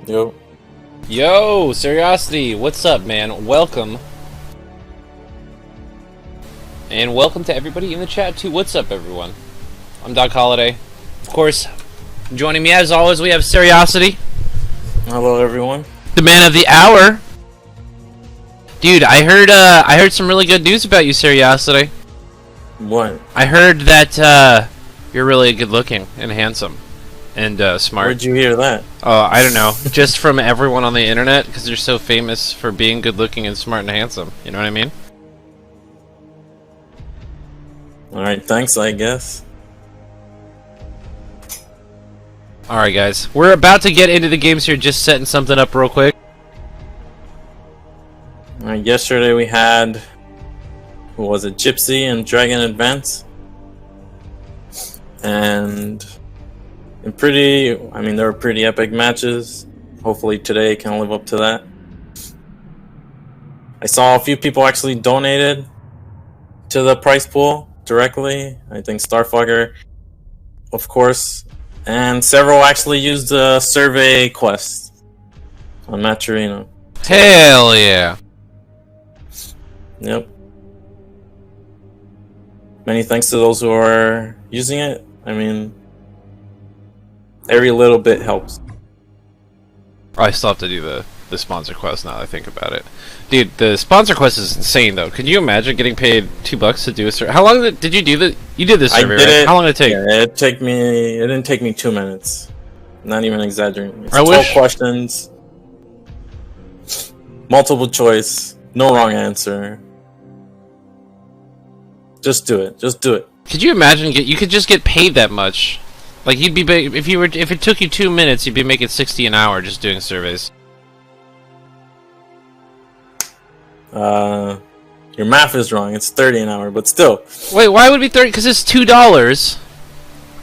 Yo. Yo, Seriosity, what's up, man? Welcome. And welcome to everybody in the chat, too. What's up, everyone? I'm Doc Holiday. Of course, joining me, as always, we have Seriosity. Hello, everyone. The man of the hour. Dude, I heard some really good news about you, Seriosity. What? I heard that, you're really good-looking and handsome. And smart. Where'd you hear that? Oh, I don't know. Just from everyone on the internet, because they're so famous for being good-looking and smart and handsome. You know what I mean? Alright, thanks, I guess. Alright, guys. We're about to get into the games here, just setting something up real quick. Alright, yesterday we had... Who was it? Gypsy and Dragon Advance. And... they were pretty epic matches. Hopefully today can live up to that. I saw a few people actually donated to the prize pool directly. I think Starfucker, of course, and several actually used the survey quest on Maturino. Hell yeah! Yep. Many thanks to those who are using it. I mean, every little bit helps. I still have to do the sponsor quest now that I think about it. Dude, the sponsor quest is insane though. Can you imagine getting paid $2 to do a survey? How long did you do the? You did this survey, I did right? it. How long did it take? Yeah, it didn't take me 2 minutes. Not even exaggerating. It's 12 questions. Multiple choice. No wrong answer. Just do it. Just do it. Could you imagine you could just get paid that much? Like you'd be if it took you 2 minutes, you'd be making $60 an hour just doing surveys. Your math is wrong. It's 30 an hour, but still. Wait, why would it be 30? Because it's $2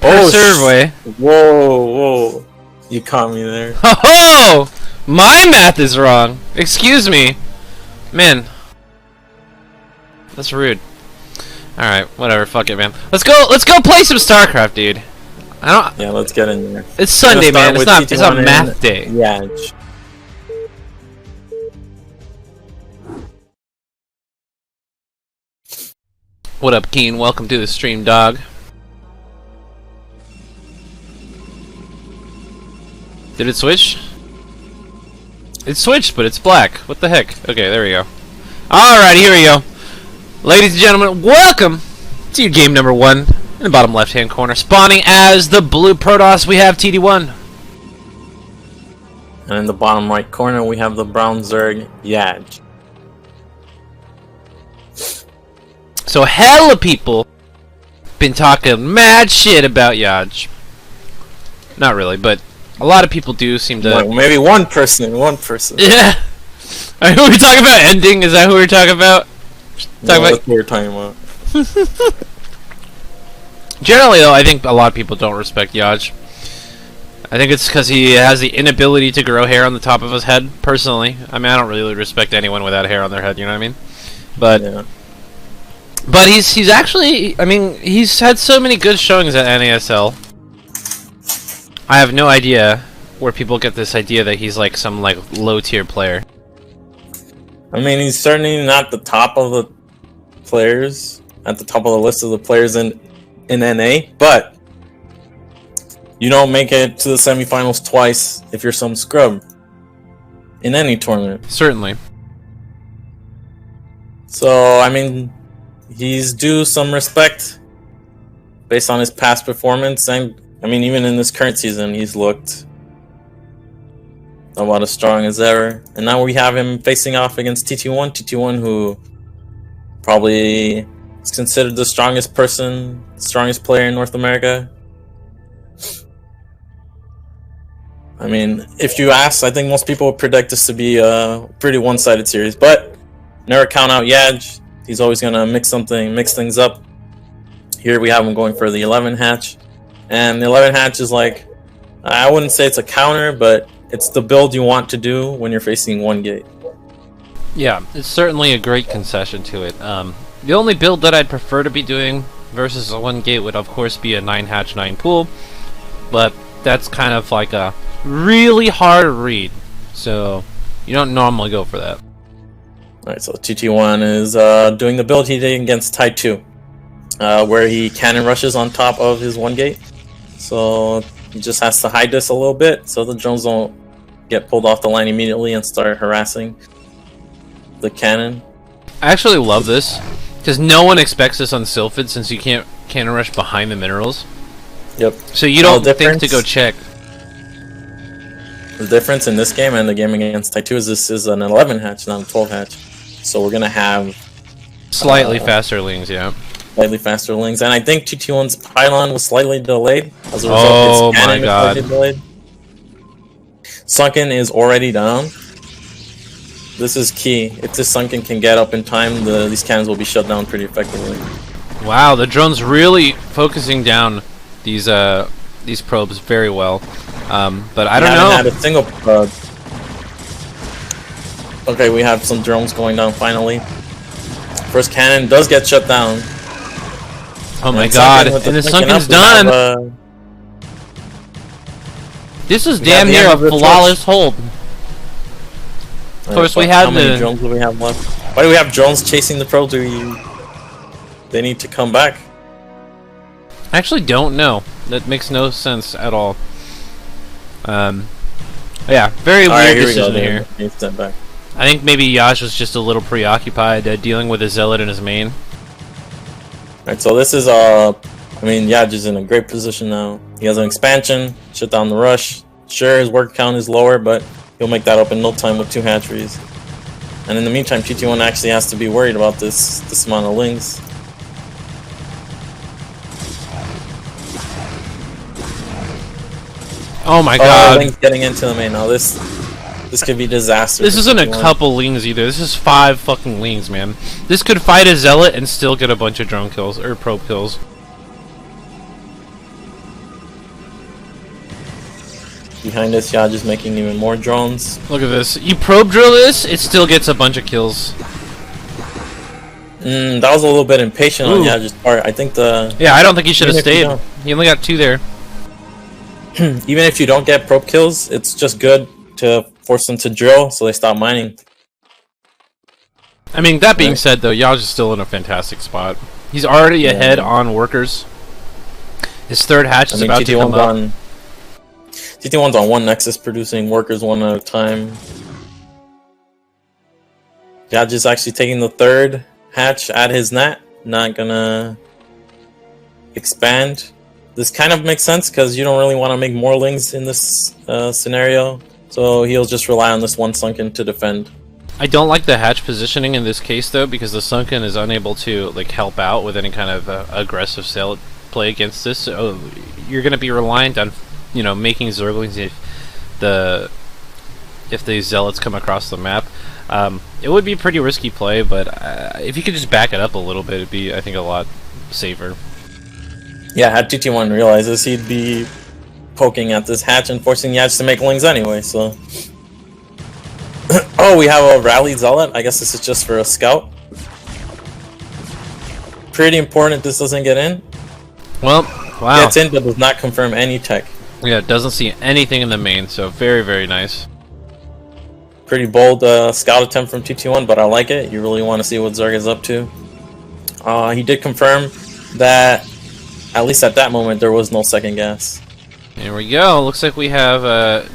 per survey. Whoa. You caught me there. Oh, my math is wrong. Excuse me, man. That's rude. All right, whatever. Fuck it, man. Let's go play some Starcraft, dude. Yeah, let's get in there. It's Sunday, man. It's not math day. Yeah. What up, Keen? Welcome to the stream, dog. Did it switch? It switched, but it's black. What the heck? Okay, there we go. Alright, here we go. Ladies and gentlemen, welcome to your game number 1. In the bottom left-hand corner, spawning as the blue Protoss, we have TT1. And in the bottom right corner, we have the brown Zerg, Yaj. So hella people been talking mad shit about Yaj. Not really, but a lot of people do seem to... Well, maybe one person. Yeah! Are we talking about ending? Is that who we're talking about? That's what we're talking about. Generally, though, I think a lot of people don't respect Yaj. I think it's because he has the inability to grow hair on the top of his head, personally. I mean, I don't really respect anyone without hair on their head, you know what I mean? But... Yeah. But he's actually, I mean, he's had so many good showings at NASL. I have no idea where people get this idea that he's like some like low tier player. I mean, he's certainly not the top of the players, at the top of the list of the players in NA, but you don't make it to the semifinals twice if you're some scrub in any tournament. Certainly. So, I mean, he's due some respect based on his past performance, and I mean, even in this current season, he's looked about as strong as ever. And now we have him facing off against TT1, who probably is considered the strongest player in North America. I mean, if you ask, I think most people would predict this to be a pretty one-sided series, but never count out Yaj. He's always gonna mix things up. Here we have him going for the 11 hatch, and the 11 hatch is like, I wouldn't say it's a counter, but it's the build you want to do when you're facing one gate. Yeah, it's certainly a great concession to it. The only build that I'd prefer to be doing versus a one gate would of course be a 9 hatch 9 pool, but that's kind of like a really hard read. So you don't normally go for that. Alright, so TT1 is doing the build he did against Tide 2, where he cannon rushes on top of his 1 gate. So he just has to hide this a little bit so the drones don't get pulled off the line immediately and start harassing the cannon. I actually love this because no one expects this on Sylphid since you can't cannon rush behind the minerals. Yep. So you don't think to go check. The difference in this game and the game against Tide 2 is this is an 11 hatch, not a 12 hatch. So we're gonna have slightly faster lings, yeah. Slightly faster lings, and I think TT1's pylon was slightly delayed. As a result, its cannon is slightly delayed. Sunken is already down. This is key. If this Sunken can get up in time, these cannons will be shut down pretty effectively. Wow, the drone's really focusing down these probes very well. But I don't know. Had a single probe. Okay, we have some drones going down finally. First cannon does get shut down. Oh my god, and the Sunken's done! This is damn near a flawless hold. Of course, we have how many drones do we have left? Why do we have drones chasing the probe? They need to come back. I actually don't know. That makes no sense at all. Yeah, very weird decision here. Step back. I think maybe Yash was just a little preoccupied dealing with his zealot in his main. Alright, so this is I mean, Yaj is in a great position now. He has an expansion, shut down the rush. Sure, his work count is lower, but he'll make that up in no time with 2 hatcheries. And in the meantime, TT1 actually has to be worried about this amount of lings. Oh my god. Lings getting into the main now. This could be disaster. This isn't a couple lings either. This is 5 fucking lings, man. This could fight a zealot and still get a bunch of drone kills or probe kills. Behind us, Yaj is making even more drones. Look at this. You probe drill this, it still gets a bunch of kills. That was a little bit impatient on Yaj's part. I think yeah, I don't think he should have stayed. He only got 2 there. Even if you don't get probe kills, it's just good to force them to drill so they stop mining. I mean, that being said, though, Yaj is still in a fantastic spot. He's already ahead on workers. His 3rd hatch is about to come up. TT1's on 1 Nexus, producing workers 1 at a time. Yaj is actually taking the 3rd hatch at his net. Not gonna expand. This kind of makes sense because you don't really want to make more lings in this scenario. So he'll just rely on this 1 Sunken to defend. I don't like the hatch positioning in this case though, because the Sunken is unable to like help out with any kind of aggressive sail play against this. So you're going to be reliant on, you know, making Zerglings if the zealots come across the map. It would be a pretty risky play, but if you could just back it up a little bit, it'd be, I think, a lot safer. Yeah, had TT1 realize this, he'd be poking at this hatch and forcing Yaj to make lings anyway, so... Oh, we have a rally zealot. I guess this is just for a scout. Pretty important this doesn't get in. Well, wow. Gets in but does not confirm any tech. Yeah, it doesn't see anything in the main, so very, very nice. Pretty bold scout attempt from TT1, but I like it. You really want to see what Zerg is up to. He did confirm that, at least at that moment, there was no second gas. There we go. Looks like we have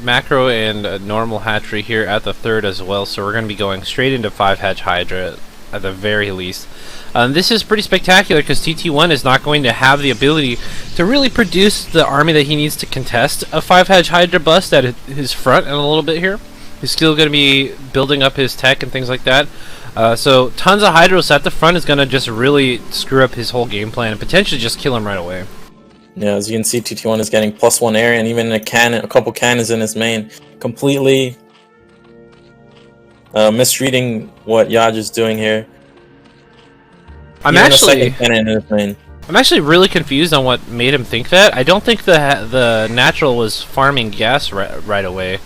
macro and normal hatchery here at the 3rd as well, so we're going to be going straight into 5 hatch Hydra at the very least. This is pretty spectacular because TT1 is not going to have the ability to really produce the army that he needs to contest a 5 hatch Hydra bust at his front in a little bit here. He's still going to be building up his tech and things like that. So tons of Hydros at the front is going to just really screw up his whole game plan and potentially just kill him right away. Yeah, as you can see, TT1 is getting +1 area and even a couple cannons in his main. Completely misreading what Yaj is doing here. I'm actually really confused on what made him think that. I don't think the natural was farming gas right away.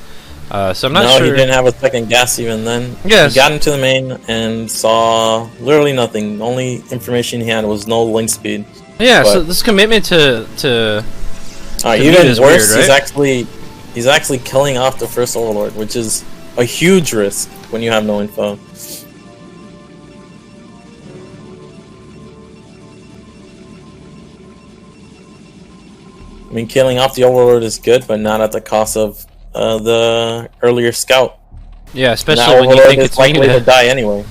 So I'm not sure. No, he didn't have a second gas even then. Yes. He got into the main and saw literally nothing. The only information he had was no link speed. Yeah, but so this commitment to Even is worse, weird, right? he's actually killing off the first Overlord, which is a huge risk when you have no info. I mean, killing off the Overlord is good, but not at the cost of the earlier scout. Yeah, especially That when you Overlord think is it's likely Mina. to die anyway.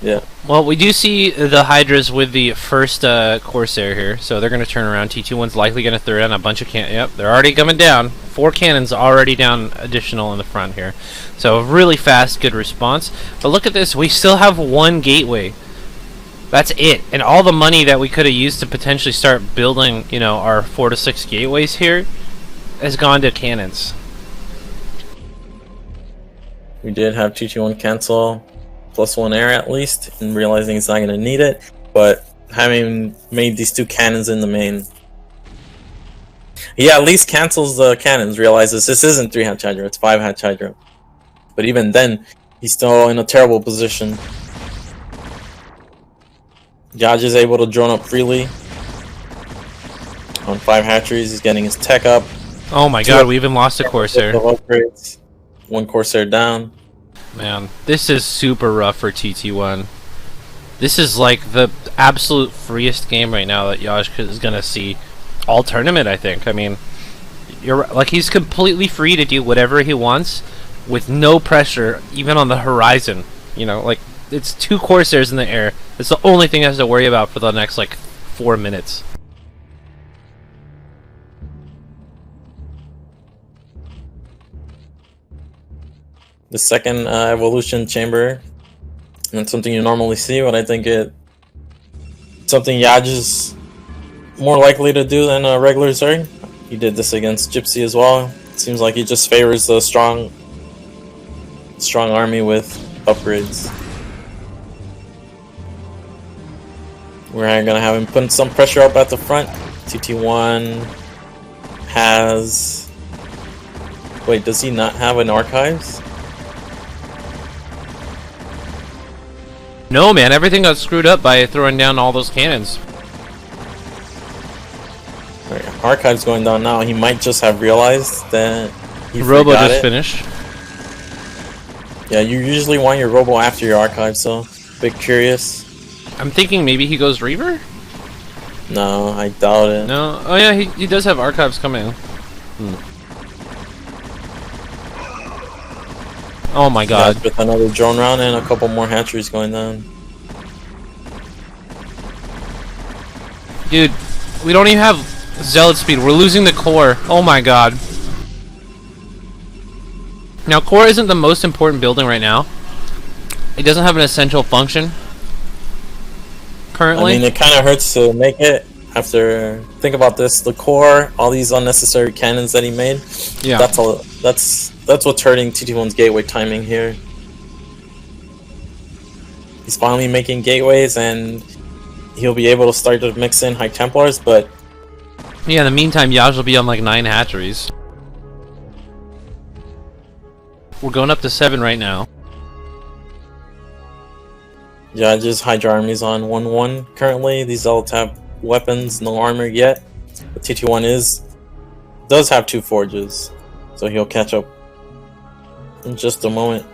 Yeah. Well, we do see the Hydras with the first Corsair here, so they're going to turn around. T21's likely going to throw down a bunch of Yep, they're already coming down. 4 cannons already down additional in the front here. So really fast, good response. But look at this, we still have 1 gateway. That's it. And all the money that we could have used to potentially start building, you know, our 4 to 6 gateways here has gone to cannons. We did have TT1 cancel +1 air at least, and realizing he's not going to need it, but having made these 2 cannons in the main, he at least cancels the cannons, realizes this isn't 3 hatch Hydra, it's 5 hatch Hydra. But even then, he's still in a terrible position. Yaj is able to drone up freely on 5 hatcheries. He's getting his tech up. Oh my god, we even lost a Corsair. Upgrades. 1 Corsair down. Man, this is super rough for TT1. This is like the absolute freest game right now that Yaj is gonna see all tournament, I think. I mean, you're like, he's completely free to do whatever he wants with no pressure, even on the horizon. You know, like, it's 2 Corsairs in the air. It's the only thing he has to worry about for the next like 4 minutes. The second evolution chamber, and it's something you normally see, but I think something Yaj is more likely to do than a regular Zerg. He did this against Gypsy as well. It seems like he just favors the strong army with upgrades. We're gonna have him putting some pressure up at the front. TT1 has... Wait, does he not have an archives? No, man, everything got screwed up by throwing down all those cannons. Right, archives going down now. He might just have realized that he Robo forgot just it. finished. Yeah, you usually want your Robo after your archive, so a bit curious. I'm thinking maybe he goes Reaver? No, I doubt it. No? Oh yeah, he does have archives coming. Oh my god. Yeah, with another drone round and a couple more hatcheries going down. Dude, we don't even have Zealot speed. We're losing the core. Oh my god. Now, core isn't the most important building right now. It doesn't have an essential function currently. I mean, it kind of hurts to make it after... Think about this. The core, all these unnecessary cannons that he made. Yeah. That's what's hurting TT1's gateway timing here. He's finally making gateways, and he'll be able to start to mix in High Templars, but... Yeah, in the meantime, Yaj will be on like 9 hatcheries. We're going up to 7 right now. Yaj's Hydra army's on 1-1 currently. These all have weapons, no armor yet. But TT1 does have 2 forges, so he'll catch up in just a moment.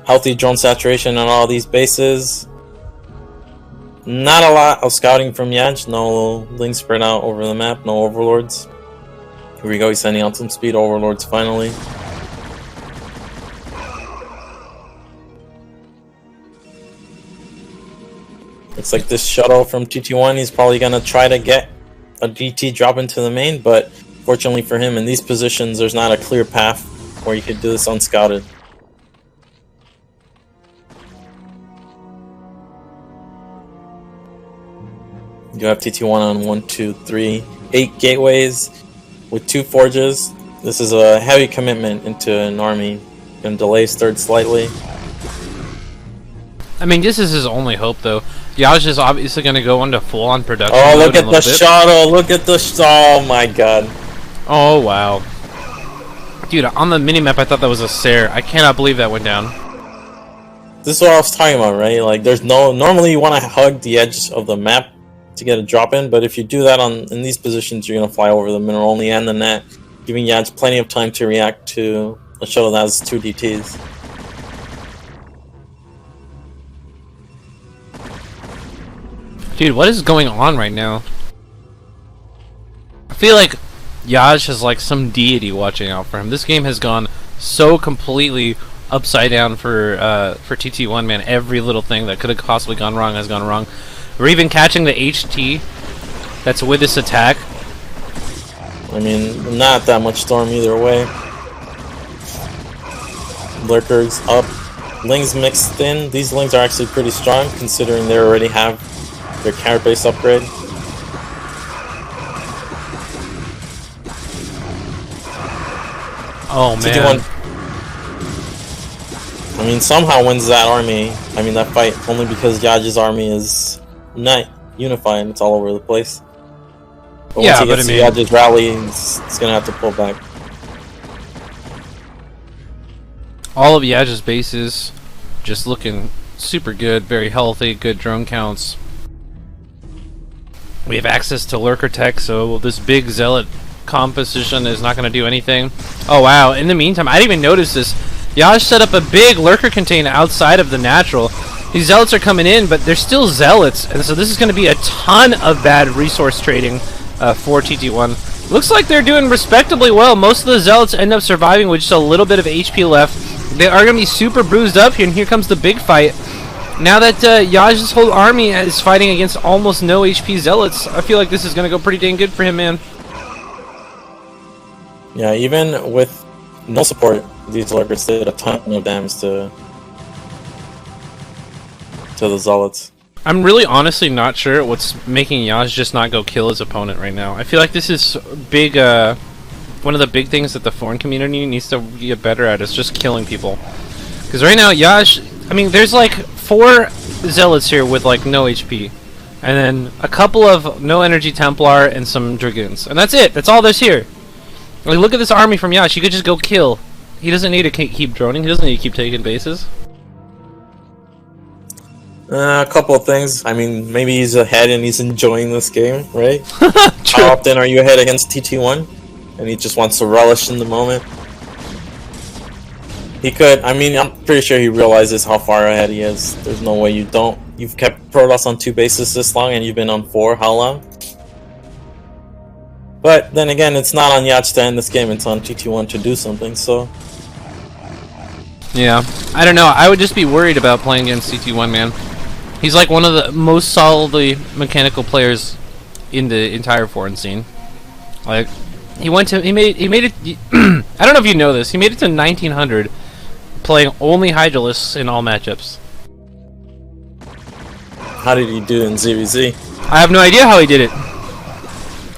Healthy drone saturation on all these bases. Not a lot of scouting from Yaj. No links spread out over the map. No overlords. Here we go. He's sending out some speed overlords finally. Looks like this shuttle from TT1, he's probably going to try to get a DT drop into the main, but fortunately for him, in these positions, there's not a clear path where you could do this unscouted. You have TT1 on 1, 2, 3, 8 gateways with 2 forges. This is a heavy commitment into an army. Gonna delay his third slightly. I mean, this is his only hope, though. Yaj is obviously going to go into full-on production. Oh, look at the shuttle! Look at the oh my god! Oh wow, dude! On the minimap, I thought that was a Sair. I cannot believe that went down. This is what I was talking about, right? Like, there's normally you want to hug the edge of the map to get a drop in, but if you do that in these positions, you're going to fly over the mineral only and the net, giving Yaj plenty of time to react to a shuttle that has 2 DTs. Dude, what is going on right now? I feel like Yaj has like some deity watching out for him. This game has gone so completely upside down for TT1, man. Every little thing that could have possibly gone wrong has gone wrong. We're even catching the HT that's with this attack. I mean, not that much storm either way. Lurkers up. Lings mixed in. These Lings are actually pretty strong considering they already have their carrot base upgrade. Oh man. TT1, I mean, somehow wins that army. I mean, that fight only because Yaj's army is not unified. It's all over the place. But yeah, once he gets to Yaj's rally, he's gonna have to pull back. All of Yaj's bases just looking super good, very healthy, good drone counts. We have access to lurker tech, so this big zealot composition is not going to do anything. Oh wow, in the meantime, I didn't even notice this. Yaj set up a big lurker container outside of the natural. These zealots are coming in, but they're still zealots, and so this is going to be a ton of bad resource trading for TT1. Looks like they're doing respectably well. Most of the zealots end up surviving with just a little bit of HP left. They are going to be super bruised up here, and here comes the big fight. Now that Yaj's whole army is fighting against almost no HP zealots, I feel like this is going to go pretty dang good for him, man. Yeah, even with no support, these lurkers did a ton of damage to the zealots. I'm really honestly not sure what's making Yaj just not go kill his opponent right now. I feel like this is big, one of the big things that the foreign community needs to get better at is just killing people. Because right now, Yaj, I mean, there's like 4 zealots here with like no HP. And then a couple of no energy Templar and some Dragoons. And that's it. That's all there's here. Like, look at this army from Yaj. He could just go kill. He doesn't need to keep droning. He doesn't need to keep taking bases. A couple of things. I mean, maybe he's ahead and he's enjoying this game, right? True. How often are you ahead against TT1? And he just wants to relish in the moment. He could, I mean, I'm pretty sure he realizes how far ahead he is. There's no way you don't. You've kept Protoss on 2 bases this long and you've been on 4. How long? But then again, it's not on Yaj to end this game. It's on TT1 to do something, so... Yeah. I don't know. I would just be worried about playing against TT1, man. He's like one of the most solidly mechanical players in the entire foreign scene. Like, he made it, I don't know if you know this, he made it to 1900 playing only Hydralisks in all matchups. How did he do in ZVZ? I have no idea how he did it.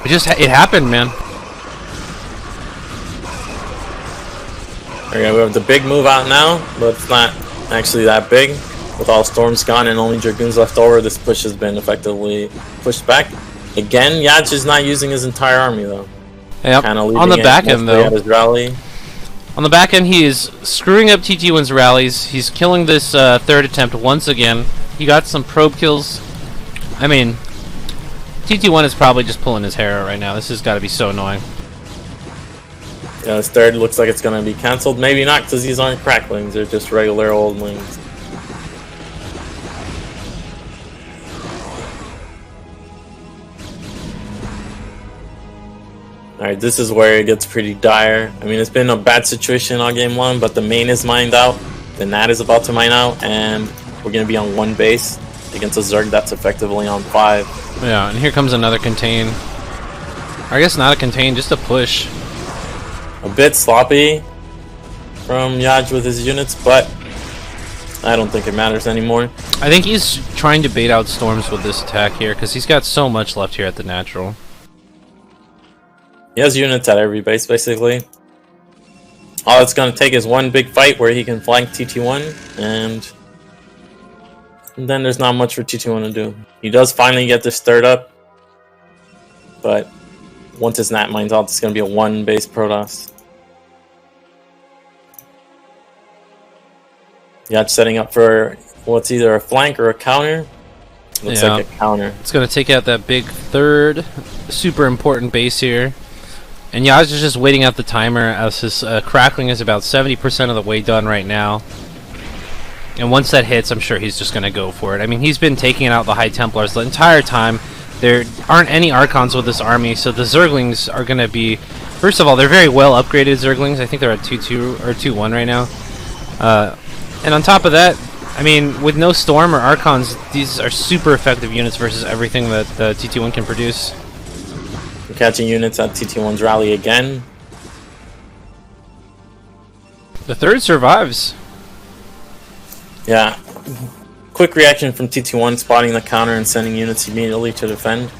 It happened, man. Okay, we have the big move out now, but it's not actually that big. With all storms gone and only Dragoons left over, this push has been effectively pushed back. Again, Yaj is not using his entire army though. Yep. On the back end though. His rally. On the back end, he is screwing up TT1's rallies. He's killing this third attempt once again. He got some probe kills. I mean, TT1 is probably just pulling his hair out right now. This has got to be so annoying. Yeah, this third looks like it's going to be cancelled. Maybe not, because these aren't cracklings. They're just regular old Lings. Alright, this is where it gets pretty dire. I mean, it's been a bad situation all game long, but the main is mined out. The Nat is about to mine out, and we're going to be on 1 base against a Zerg that's effectively on 5. Yeah, and here comes another contain. I guess not a contain, just a push. A bit sloppy from Yaj with his units, but I don't think it matters anymore. I think he's trying to bait out storms with this attack here, because he's got so much left here at the natural. He has units at every base, basically. All it's going to take is 1 big fight where he can flank TT1, and then there's not much for TT1 to do. He does finally get this third up, but once his Nat mines out, it's going to be a 1 base Protoss. Yaj setting up for what's either a flank or a counter. Looks like a counter. It's going to take out that big third, super important base here. And Yaj is just waiting out the timer as his crackling is about 70% of the way done right now. And once that hits, I'm sure he's just going to go for it. I mean, he's been taking out the High Templars the entire time. There aren't any Archons with this army, so the Zerglings are going to be... First of all, they're very well upgraded Zerglings. I think they're at 2-2 or 2-1 right now. And on top of that, I mean, with no Storm or Archons, these are super effective units versus everything that the TT1 can produce. We're catching units at TT1's rally again. The third survives. Yeah. Quick reaction from TT1, spotting the counter and sending units immediately to defend.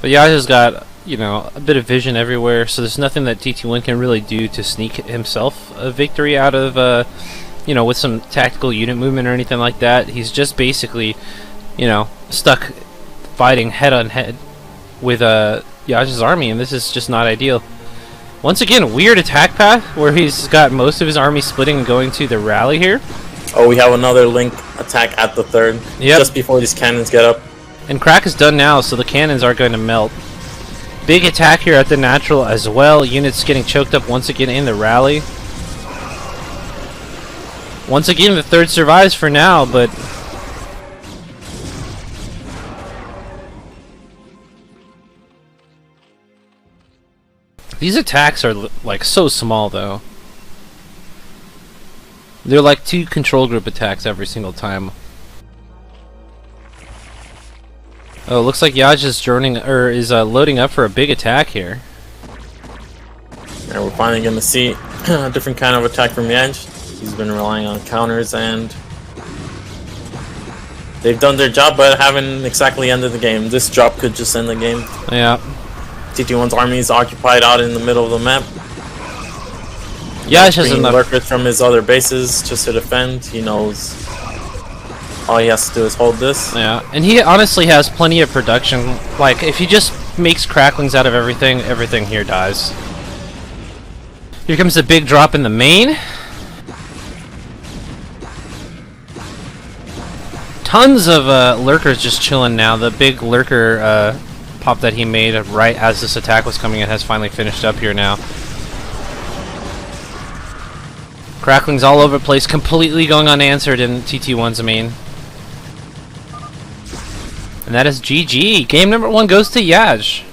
But Yaj has got, you know, a bit of vision everywhere, so there's nothing that TT1 can really do to sneak himself a victory out of, you know, with some tactical unit movement or anything like that. He's just basically, you know, stuck fighting head-on-head with Yaj's army, and this is just not ideal. Once again, a weird attack path where he's got most of his army splitting and going to the rally here. Oh, we have another link attack at the third, just before these cannons get up. And crack is done now, so the cannons are going to melt. Big attack here at the natural as well. Units getting choked up once again in the rally. Once again, the third survives for now, but... These attacks are like so small though. They're like 2 control group attacks every single time. Oh, looks like Yaj is loading up for a big attack here. And we're finally going to see a different kind of attack from Yaj. He's been relying on counters, and they've done their job, but haven't exactly ended the game. This drop could just end the game. Yeah. TT1's army is occupied out in the middle of the map. Yaj has enough lurkers from his other bases just to defend. He knows all he has to do is hold this. Yeah, and he honestly has plenty of production. Like, if he just makes cracklings out of everything, everything here dies. Here comes the big drop in the main. Tons of lurkers just chilling now. The big lurker pop that he made right as this attack was coming in has finally finished up here now. Cracklings all over the place, completely going unanswered in TT1's main. And that is GG. Game number 1 goes to Yaj.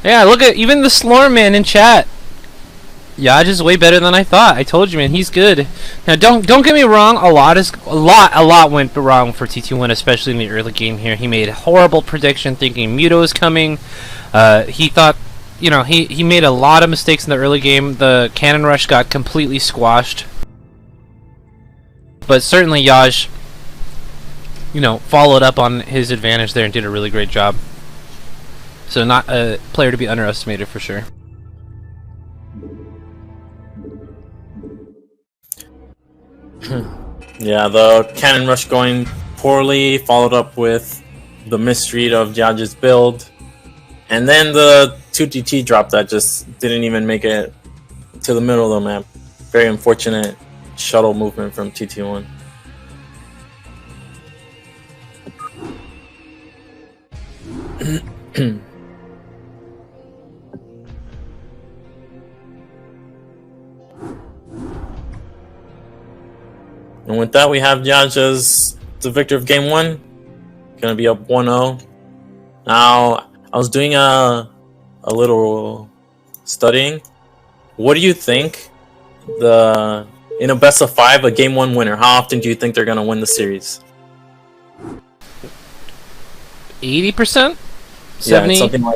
Yeah, look at even the Slorm man in chat. Yaj is way better than I thought. I told you, man, he's good. Now, don't get me wrong. A lot went wrong for TT1, especially in the early game here. He made a horrible prediction, thinking Muto was coming. He thought, you know, he made a lot of mistakes in the early game. The cannon rush got completely squashed. But certainly Yaj, you know, followed up on his advantage there and did a really great job. So not a player to be underestimated for sure. Yeah, the cannon rush going poorly, followed up with the misread of Yaj's build, and then the 2TT drop that just didn't even make it to the middle of the map. Very unfortunate shuttle movement from TT1. And with that, we have Yaj as the victor of game 1. Gonna be up 1-0. Now, I was doing a little studying. What do you think in a best of 5, a game 1 winner, how often do you think they're gonna win the series? 80%? 70%? Yeah,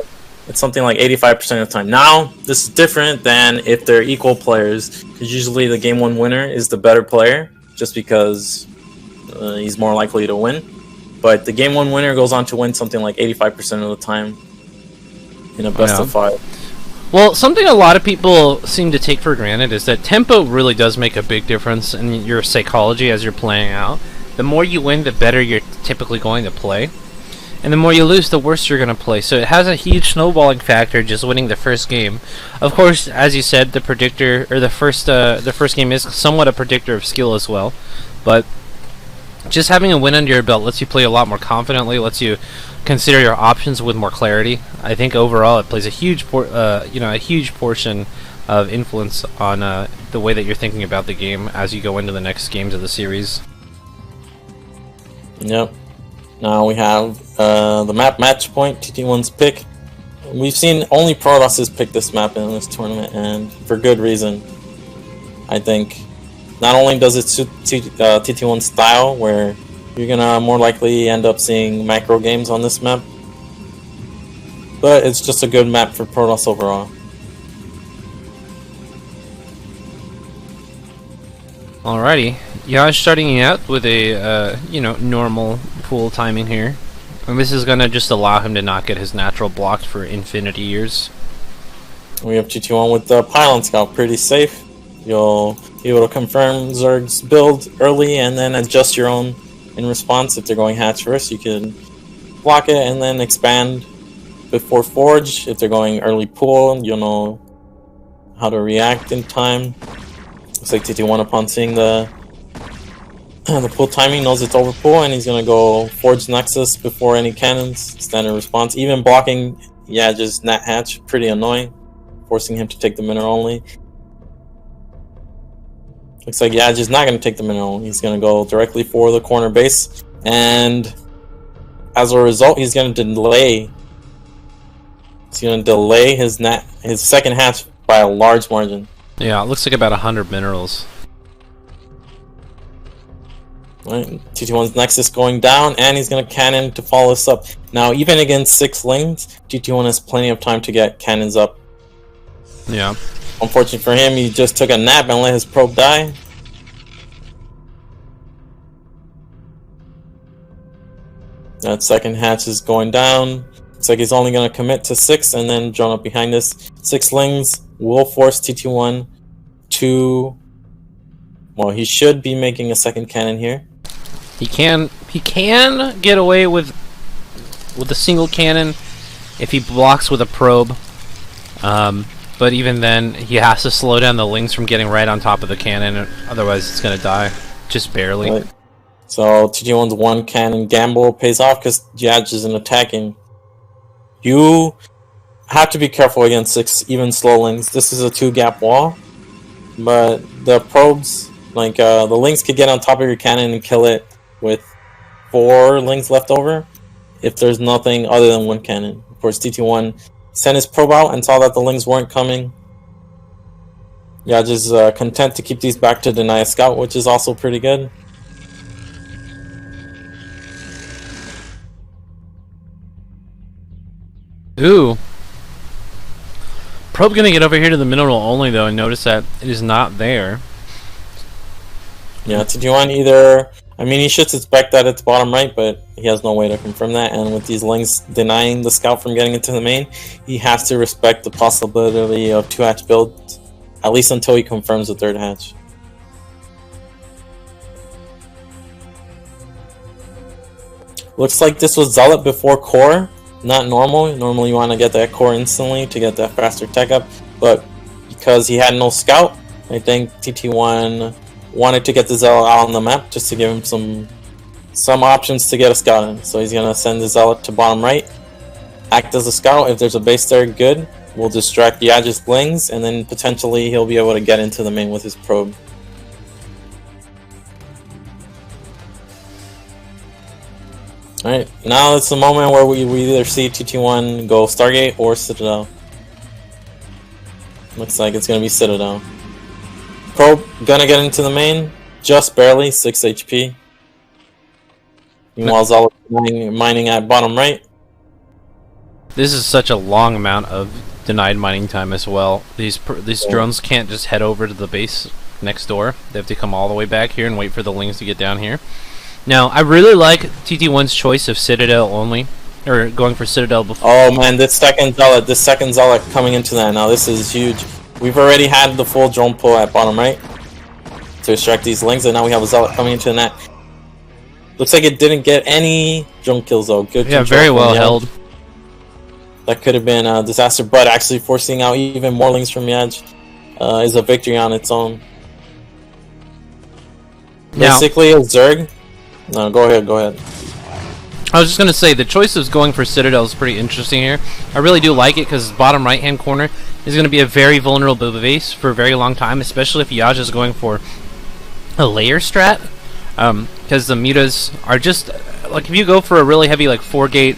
it's something like 85% of the time. Now, this is different than if they're equal players, because usually the game 1 winner is the better player, just because he's more likely to win. But the game 1 winner goes on to win something like 85% of the time in a best of 5. Well, something a lot of people seem to take for granted is that tempo really does make a big difference in your psychology as you're playing out. The more you win, the better you're typically going to play. And the more you lose, the worse you're going to play. So it has a huge snowballing factor just winning the first game. Of course, as you said, the predictor, or the first game is somewhat a predictor of skill as well. But just having a win under your belt lets you play a lot more confidently, lets you consider your options with more clarity. I think overall it plays a huge a huge portion of influence on the way that you're thinking about the game as you go into the next games of the series. Yep. Now we have the map match point, TT1's pick. We've seen only Protosses pick this map in this tournament, and for good reason. I think not only does it suit TT1's style, where you're gonna more likely end up seeing macro games on this map, but it's just a good map for Protoss overall. Alrighty, Yash starting out with a normal pool timing here, and this is gonna just allow him to not get his natural blocked for infinity years. We have TT1 with the Pylon Scout, pretty safe. You'll be able to confirm Zerg's build early and then adjust your own in response. If they're going hatch first, you can block it and then expand before Forge. If they're going early pool, you'll know how to react in time. Looks like TT1, upon seeing the pool timing, knows it's over pool, and he's gonna go Forge Nexus before any cannons. Standard response. Even blocking, yeah, just Nat Hatch, pretty annoying, forcing him to take the mineral only. Looks like yeah, just not gonna take the mineral. He's gonna go directly for the corner base, and as a result, he's gonna delay. He's gonna delay his second hatch by a large margin. Yeah, it looks like about 100 minerals. Right, TT1's Nexus going down, and he's going to cannon to follow this up. Now, even against 6 lanes, TT1 has plenty of time to get cannons up. Yeah. Unfortunately for him, he just took a nap and let his probe die. That second hatch is going down. Looks like he's only going to commit to 6 and then drone up behind this. 6 lanes will force TT1 to... Well, he should be making a second cannon here. He can get away with a single cannon if he blocks with a probe. But even then, he has to slow down the Lings from getting right on top of the cannon, otherwise it's gonna die. Just barely. Right. So TT1's one cannon gamble pays off because Jadge isn't attacking. You have to be careful against 6 even slow Lings. This is a 2-gap wall, but the probes, like the Lings, could get on top of your cannon and kill it with 4 Lings left over if there's nothing other than 1 cannon. Of course, TT1 sent his probe out and saw that the Lings weren't coming. Yeah, just content to keep these back to deny a scout, which is also pretty good. Ooh. Probe gonna get over here to the mineral only though and notice that it is not there. Yeah, TT1 either... I mean, he should suspect that it's bottom right, but he has no way to confirm that. And with these Lings denying the scout from getting into the main, he has to respect the possibility of 2-hatch builds, at least until he confirms the 3rd hatch. Looks like this was Zealot before Core. Not normal. Normally you want to get that Core instantly to get that faster tech up. But because he had no scout, I think TT1 wanted to get the Zealot out on the map just to give him some options to get a scout in. So he's going to send the Zealot to bottom right, act as a scout. If there's a base there, good. We'll distract Yaj's Lings, and then potentially he'll be able to get into the main with his probe. Alright, now it's the moment where we either see TT1 go Stargate or Citadel. Looks like it's going to be Citadel. Probe gonna get into the main, just barely, 6 HP. Meanwhile, Zealot mining at bottom right. This is such a long amount of denied mining time as well. These drones can't just head over to the base next door. They have to come all the way back here and wait for the Lings to get down here. Now, I really like TT1's choice of Citadel only, or going for Citadel before. Oh man, this second Zealot coming into that now. This is huge. We've already had the full drone pull at bottom right to extract these Lings, and now we have a Zealot coming into the net. Looks like it didn't get any drone kills though. Good Yeah, control very from well Yaj. held. That could have been a disaster, but actually forcing out even more links from Yaj is a victory on its own. Now, Basically, a Zerg. No, go ahead. I was just going to say, the choice of going for Citadel is pretty interesting here. I really do like it because bottom right-hand corner is going to be a very vulnerable base for a very long time, especially if Yaj is going for a layer strat. Because the mutas are just... Like, if you go for a really heavy, like, 4-gate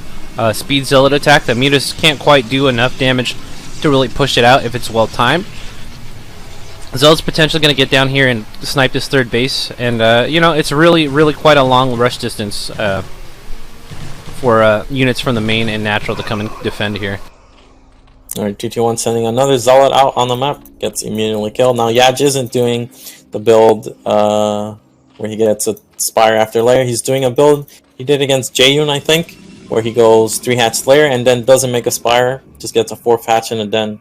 speed zealot attack, the mutas can't quite do enough damage to really push it out if it's well-timed. Zealot's potentially going to get down here and snipe this third base, and, you know, it's really quite a long rush distance for units from the main and natural to come and defend here. Alright, TT1 sending another Zealot out on the map, gets immediately killed. Now, Yaj isn't doing the build where he gets a Spire after layer. He's doing a build he did against Jaeyun, I think, where he goes 3 hatch layer and then doesn't make a Spire, just gets a 4th hatch and a den.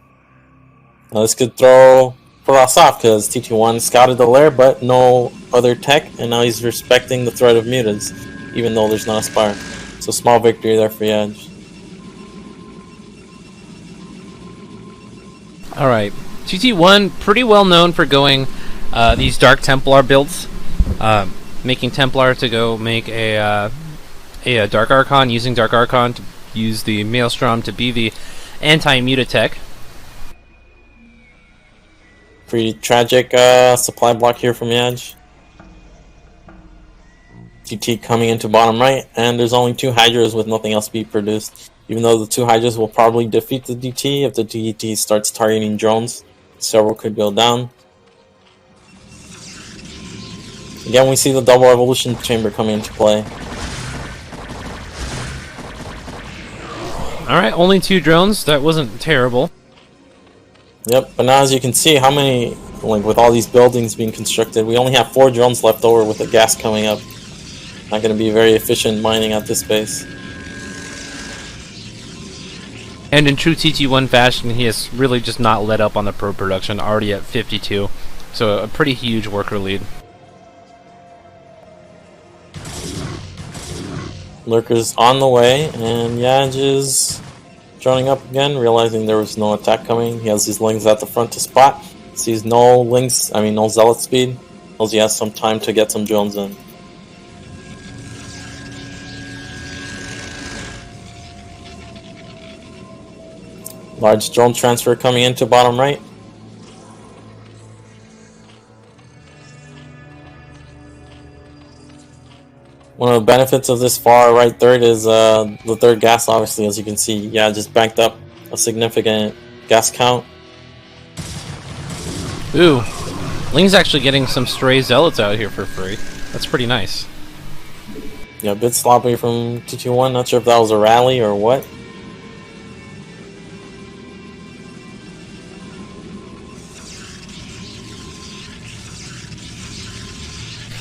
Now, this could throw us off because TT1 scouted the lair but no other tech, and now he's respecting the threat of mutas, even though there's not a Spire. So small victory there for Yaj. Alright, TT1 pretty well known for going these Dark Templar builds, making Templar to go make a Dark Archon, using Dark Archon to use the Maelstrom to be the anti-muta tech. Pretty tragic supply block here from Yaj. TT coming into bottom right, and there's only 2 Hydras with nothing else to be produced. Even though the 2 Hydras will probably defeat the DT if the DT starts targeting drones. Several could go down. Again, we see the double evolution chamber coming into play. Alright, only 2 drones. That wasn't terrible. Yep, but now as you can see, how many, like with all these buildings being constructed, we only have 4 drones left over with the gas coming up. Not going to be very efficient mining at this base. And in true TT1 fashion, he has really just not let up on the pro production, already at 52. So a pretty huge worker lead. Lurkers on the way, and Yaj is droning up again, realizing there was no attack coming. He has his lings at the front to spot. Sees no lings, no zealot speed. Knows he has some time to get some drones in. Large drone transfer coming into bottom right. One of the benefits of this far right third is the third gas, obviously, as you can see. Yeah, just backed up a significant gas count. Ooh, Ling's actually getting some stray zealots out here for free. That's pretty nice. Yeah, a bit sloppy from TT1. Not sure if that was a rally or what.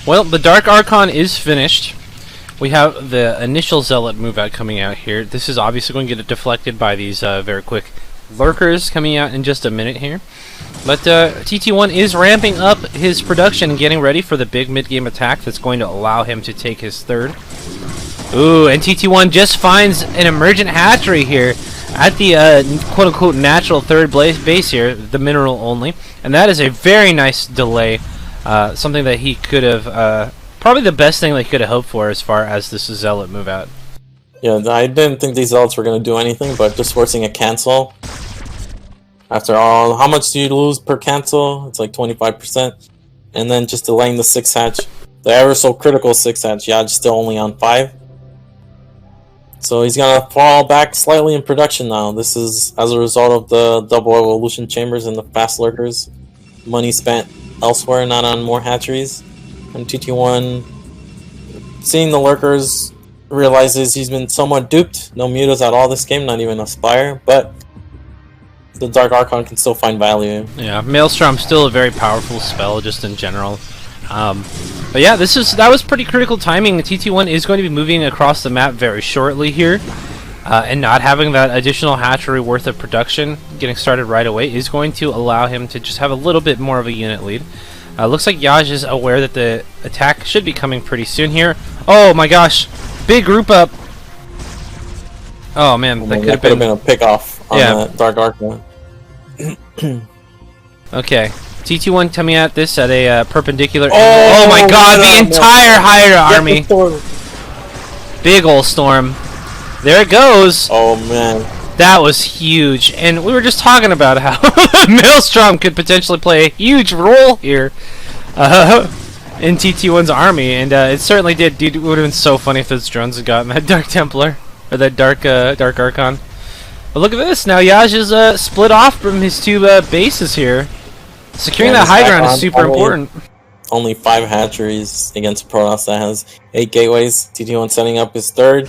Well, the Dark Archon is finished. We have the initial Zealot move out coming out here. This is obviously going to get deflected by these very quick Lurkers coming out in just a minute here. But TT1 is ramping up his production and getting ready for the big mid-game attack that's going to allow him to take his third. Ooh, and TT1 just finds an emergent hatchery here at the quote-unquote natural third base here, the mineral only. And that is a very nice delay. Something that he could have, probably the best thing that he could have hoped for as far as this Zealot move out. Yeah, I didn't think these Zealots were going to do anything, but just forcing a cancel. After all, how much do you lose per cancel? It's like 25%. And then just delaying the 6 hatch. The ever so critical 6 hatch, yeah, still only on 5. So he's going to fall back slightly in production now. This is as a result of the double evolution chambers and the fast lurkers. Money spent elsewhere, not on more hatcheries. And TT1, seeing the lurkers, realizes he's been somewhat duped. No mutas at all this game, not even a Spire, but the Dark Archon can still find value. Yeah, Maelstrom's still a very powerful spell just in general. But yeah, that was pretty critical timing. The TT1 is going to be moving across the map very shortly here. And not having that additional hatchery worth of production getting started right away is going to allow him to just have a little bit more of a unit lead. Looks like Yaj is aware that the attack should be coming pretty soon here. Oh my gosh. Big group up. Oh man, that could have been a pick off on that Dark Arca. Okay. TT1 coming at this at a perpendicular angle. Oh my god, the entire Hydra army. Big ol' storm. There it goes. Oh man. That was huge. And we were just talking about how Maelstrom could potentially play a huge role here in TT1's army. And it certainly did. Dude, it would have been so funny if those drones had gotten that Dark Templar. Or that Dark Archon. But look at this. Now Yaj is split off from his two bases here. Securing that high ground is super important. Only 5 hatcheries against Protoss that has 8 gateways. TT1 setting up his 3rd.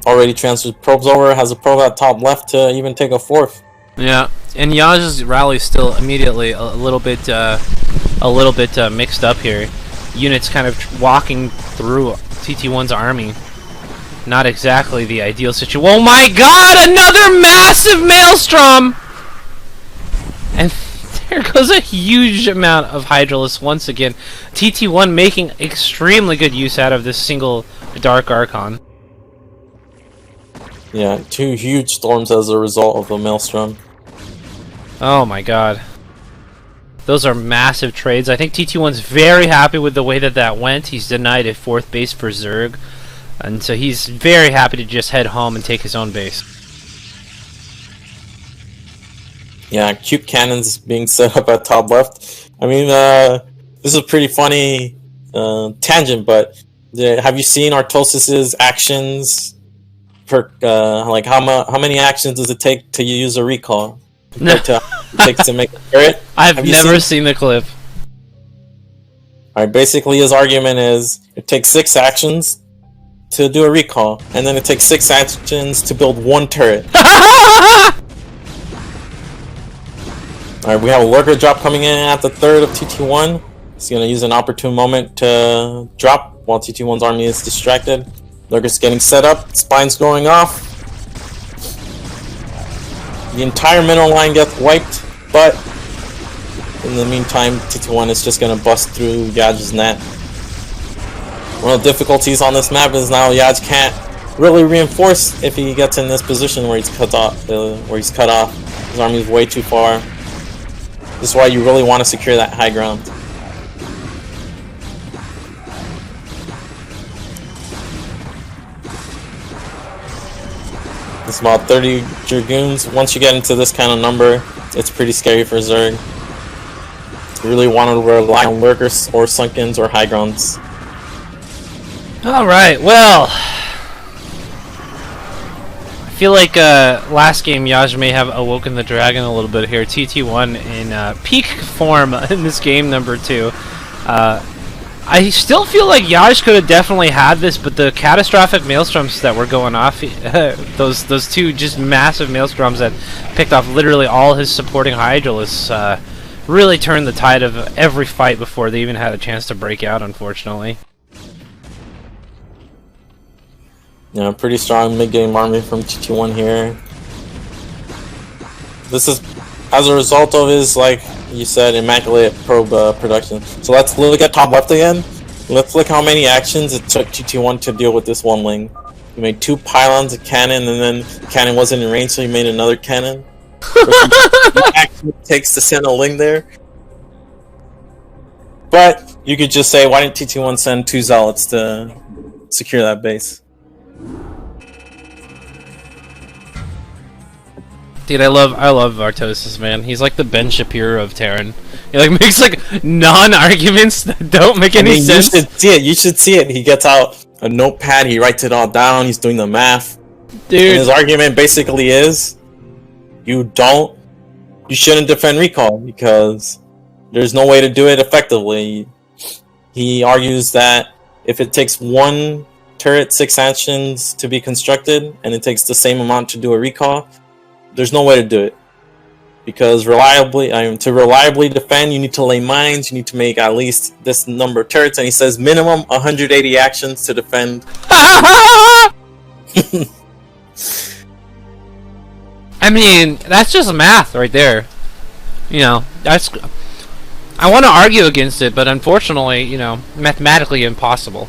Already transferred probes over. Has a probe at top left to even take a 4th. Yeah, and Yaj's rally still immediately a little bit mixed up here. Units kind of walking through TT1's army. Not exactly the ideal situation. Oh my god, another massive Maelstrom! And there goes a huge amount of Hydralisk once again. TT1 making extremely good use out of this single Dark Archon. Yeah, 2 huge storms as a result of the Maelstrom. Oh my god. Those are massive trades. I think TT1's very happy with the way that went. He's denied a 4th base for Zerg. And so he's very happy to just head home and take his own base. Yeah, cute cannons being set up at top left. I mean, this is a pretty funny tangent, but have you seen Artosis's actions? Like how many actions does it take to use a recall? No. It takes to make a turret? I've never seen the clip. Alright, basically his argument is it takes 6 actions to do a recall, and then it takes 6 actions to build 1 turret. Alright, we have a lurker drop coming in at the 3rd of TT1. He's going to use an opportune moment to drop while TT1's army is distracted. Lurker's getting set up, spines going off. The entire middle line gets wiped, but in the meantime, TT1 is just going to bust through Yaj's net. One of the difficulties on this map is now Yaj can't really reinforce if he gets in this position where he's cut off. His army is way too far. This is why you really want to secure that high ground. It's about 30 Dragoons. Once you get into this kind of number, it's pretty scary for Zerg. You really want to rely on lurkers or sunkens or high grounds. Alright, well, I feel like last game Yaj may have awoken the dragon a little bit here. TT1 in peak form in this game number 2. I still feel like Yaj could have definitely had this, but the catastrophic Maelstroms that were going off, those 2 just massive Maelstroms that picked off literally all his supporting Hydralisks, really turned the tide of every fight before they even had a chance to break out, unfortunately. Yeah, pretty strong mid-game army from TT1 here. This is as a result of his, like you said, immaculate probe production. So let's look at top left again. Let's look how many actions it took TT1 to deal with this one ling. He made 2 pylons, a cannon, and then the cannon wasn't in range, so he made another cannon. Action it takes to send a ling there. But you could just say, why didn't TT1 send 2 zealots to secure that base? Dude, I love Artosis, man. He's like the Ben Shapiro of Terran. He like makes like non-arguments that don't make any sense. You should see it. You should see it. He gets out a notepad. He writes it all down. He's doing the math. Dude, and his argument basically is, you shouldn't defend recall because there's no way to do it effectively. He argues that if it takes 1 turret 6 actions to be constructed, and it takes the same amount to do a recall, there's no way to do it. Because to reliably defend, you need to lay mines, you need to make at least this number of turrets, and he says minimum 180 actions to defend. I mean, that's just math right there. You know, I want to argue against it, but unfortunately, you know, mathematically impossible.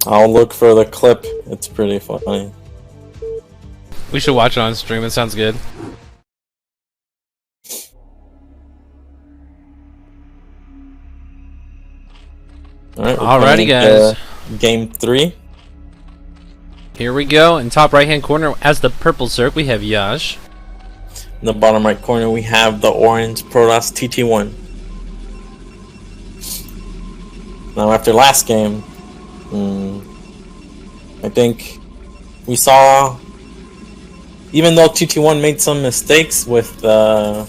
I'll look for the clip. It's pretty funny. We should watch it on stream. It sounds good. Alright, Alrighty, guys. Game 3. Here we go. In top right hand corner, as the purple circ, we have Yash. In the bottom right corner, we have the orange Protoss TT1. Now, after last game, I think we saw, even though TT1 made some mistakes with, well,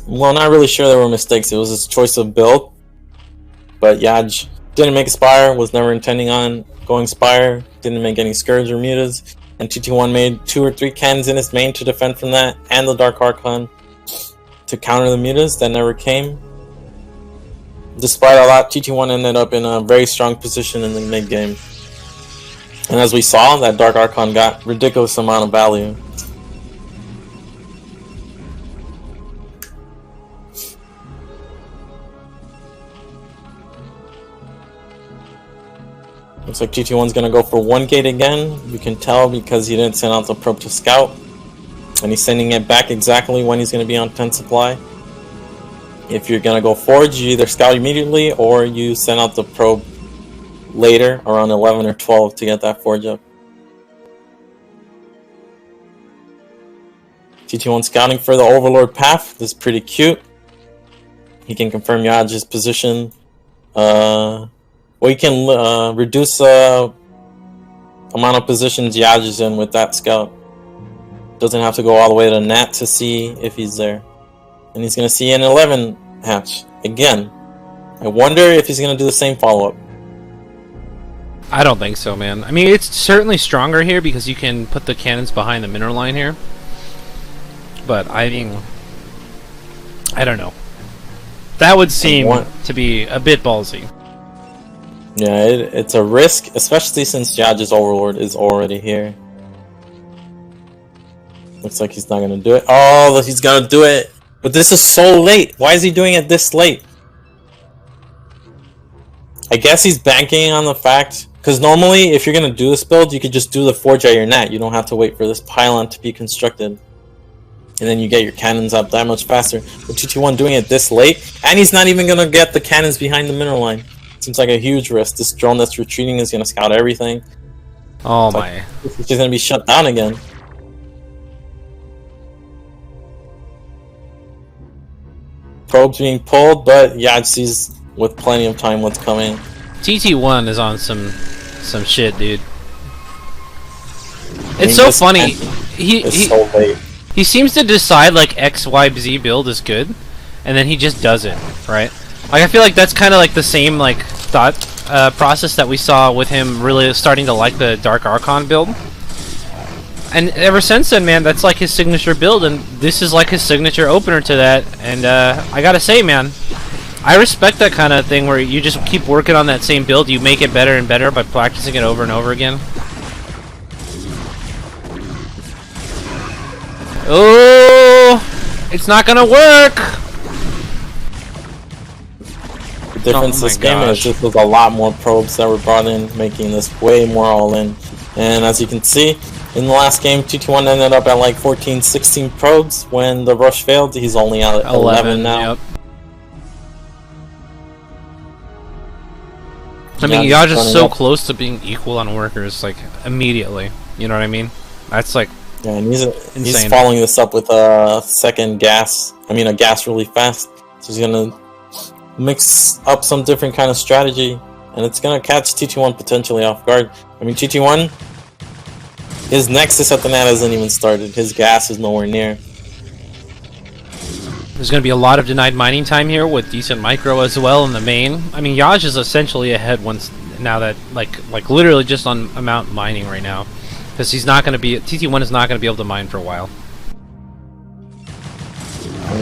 not really sure there were mistakes. It was his choice of build. But Yaj didn't make a Spire, was never intending on going Spire, didn't make any Scourge or Mutas, and TT1 made 2 or 3 cannons in his main to defend from that, and the Dark Archon to counter the Mutas that never came. Despite all that, TT1 ended up in a very strong position in the mid game. And as we saw, that Dark Archon got ridiculous amount of value. Looks like TT1's gonna go for 1 gate again. You can tell because he didn't send out the probe to scout. And he's sending it back exactly when he's gonna be on 10 supply. If you're gonna go forge, you either scout immediately or you send out the probe later, around 11 or 12, to get that forge up. TT1 scouting for the Overlord path. This is pretty cute. He can confirm Yaj's position. Well, you can reduce amount of positions Yaj is in with that scout. Doesn't have to go all the way to Nat to see if he's there. And he's going to see an 11 hatch again. I wonder if he's going to do the same follow-up. I don't think so, man. I mean, it's certainly stronger here because you can put the cannons behind the mineral line here. But, I mean, I don't know. That would seem to be a bit ballsy. Yeah, it's a risk, especially since Yaj's Overlord is already here. Looks like he's not going to do it. Oh, he's going to do it. But this is so late. Why is he doing it this late? I guess he's banking on the fact, because normally if you're going to do this build, you could just do the forge at your Nat. You don't have to wait for this pylon to be constructed. And then you get your cannons up that much faster. But TT1 doing it this late, and he's not even going to get the cannons behind the mineral line. Seems like a huge risk. This drone that's retreating is going to scout everything. Oh my. It's just going to be shut down again. Probes being pulled, but Yaj sees with plenty of time what's coming. TT1 is on some shit, dude. It's so funny. So late. He seems to decide like X, Y, Z build is good, and then he just does it, right? Like I feel like that's kind of like the same like thought process that we saw with him really starting to like the Dark Archon build. And ever since then, man, that's like his signature build, and this is like his signature opener to that. And I gotta say, man, I respect that kind of thing where you just keep working on that same build, you make it better and better by practicing it over and over again. Oh, it's not gonna work. The difference this game is just with a lot more probes that were brought in, making this way more all-in. And as you can see, in the last game, TT1 ended up at like 14, 16 probes. When the rush failed, he's only at 11 now. Yep. I mean, Yaj is so close to being equal on workers, like, immediately. You know what I mean? That's like, yeah, and he's following this up with a second gas. I mean, a gas really fast. So he's gonna mix up some different kind of strategy, and it's gonna catch TT1 potentially off guard. I mean, TT1, his Nexus at the Nat hasn't even started. His gas is nowhere near. There's going to be a lot of denied mining time here with decent micro as well in the main. I mean, Yaj is essentially ahead once now that like literally just on amount mining right now, because he's not going to be TT1 is not going to be able to mine for a while.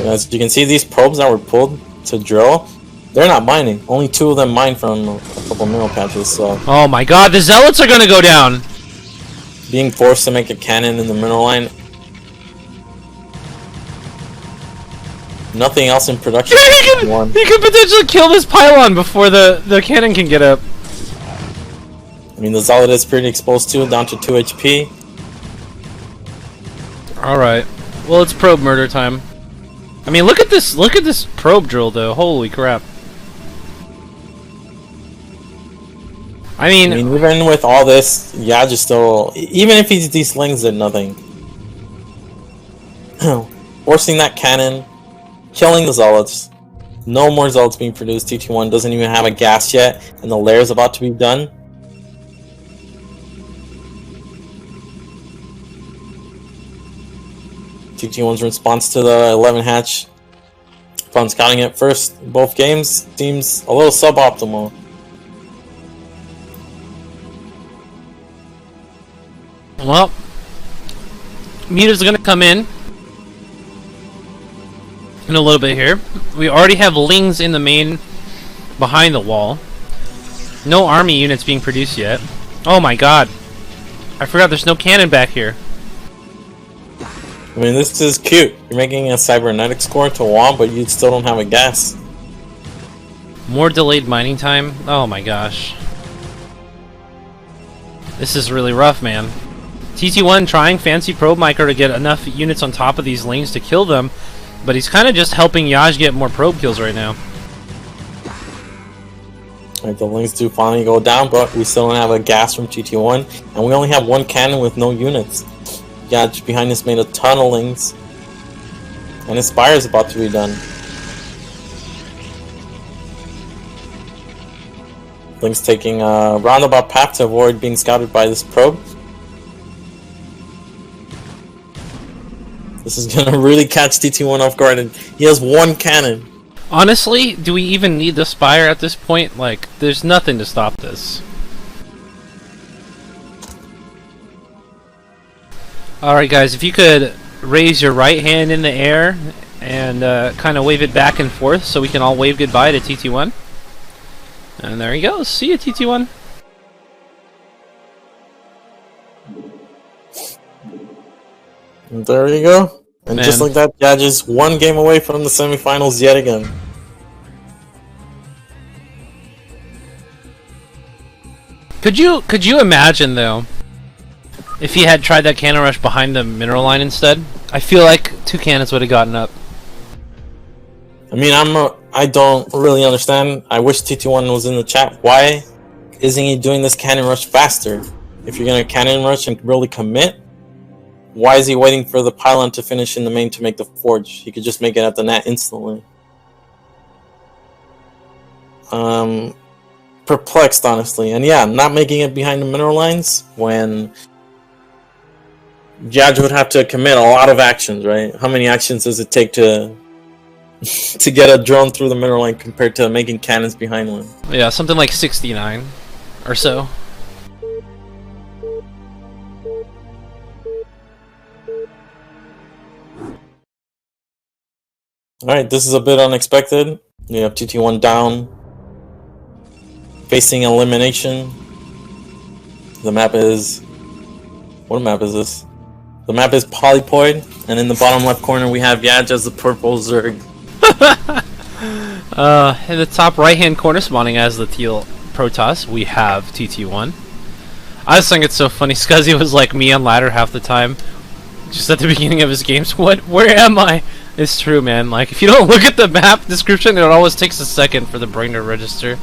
As you can see, these probes that were pulled to drill, they're not mining. Only 2 of them mine from a couple mineral patches. So oh my God, the zealots are going to go down. Being forced to make a cannon in the mineral line. Nothing else in production. Yeah, he could potentially kill this pylon before the cannon can get up. I mean, the Zealot is pretty exposed too, down to 2 HP. Alright. Well, it's probe murder time. I mean, look at this probe drill, though. Holy crap. I mean, even with all this, Yaj is still... Even if these slings did nothing. Forcing that cannon, killing the Zealots. No more Zealots being produced. TT1 doesn't even have a gas yet, and the lair is about to be done. TT1's response to the 11 hatch, upon scouting it first, both games, seems a little suboptimal. Well, Muta's gonna come in a little bit here. We already have Lings in the main behind the wall. No army units being produced yet. Oh my god. I forgot there's no cannon back here. I mean, this is cute. You're making a cybernetic score to wall, but you still don't have a gas. More delayed mining time? Oh my gosh. This is really rough, man. TT1 trying fancy probe micro to get enough units on top of these Lings to kill them, but he's kind of just helping Yaj get more probe kills right now. Right, the Lings do finally go down, but we still don't have a gas from TT1, and we only have one cannon with no units. Yaj behind us made a ton of Lings, and his Spire is about to be done. Lings taking a roundabout path to avoid being scouted by this probe. This is gonna really catch TT1 off guard, and he has one cannon. Honestly, do we even need the Spire at this point? Like, there's nothing to stop this. Alright guys, if you could raise your right hand in the air and kind of wave it back and forth so we can all wave goodbye to TT1. And there he goes. See you, TT1. And there you go. And Man. just like that, Yaj is one game away from the semifinals yet again. Could you imagine though, if he had tried that cannon rush behind the mineral line instead? I feel like 2 cannons would have gotten up. I mean, I don't really understand. I wish TT1 was in the chat. Why isn't he doing this cannon rush faster? If you're gonna cannon rush and really commit, why is he waiting for the pylon to finish in the main to make the forge? He could just make it at the net instantly. Perplexed, honestly. And yeah, not making it behind the mineral lines when Yaj would have to commit a lot of actions, right? How many actions does it take to to get a drone through the mineral line compared to making cannons behind one? Yeah, something like 69 or so. Alright, this is a bit unexpected. You have TT1 down, facing elimination. The map is... What map is this? The map is Polypoid, and in the bottom left corner we have Yaj as the purple Zerg. In the top right hand corner, spawning as the teal Protoss, we have TT1. I just think it's so funny. Scuzzy was like me on ladder half the time, just at the beginning of his games. Where am I? It's true, man. Like, if you don't look at the map description, it always takes a second for the brain to register.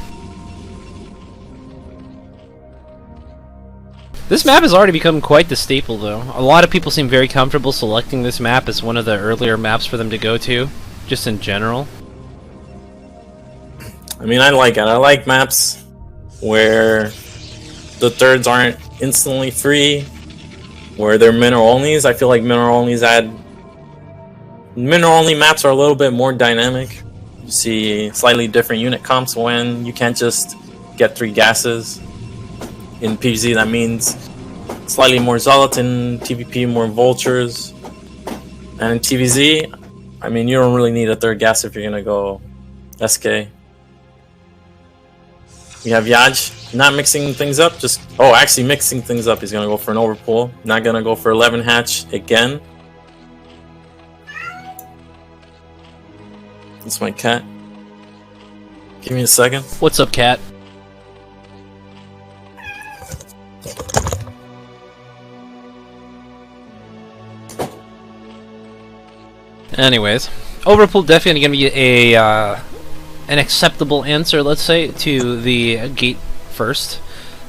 This map has already become quite the staple, though. A lot of people seem very comfortable selecting this map as one of the earlier maps for them to go to, just in general. I mean, I like it. I like maps where the thirds aren't instantly free, where they're mineral onlys. I feel like mineral onlys mineral only maps are a little bit more dynamic. You see slightly different unit comps when you can't just get 3 gases. In PvZ, that means slightly more Zealots. In TVP, more Vultures. And in TVZ, I mean, you don't really need a 3rd gas if you're gonna go SK. We have Yaj not mixing things up, actually mixing things up. He's gonna go for an overpull. Not gonna go for 11 hatch again. That's my cat. Give me a second. What's up, cat? Anyways, overpool definitely going to be a an acceptable answer, let's say, to the gate first.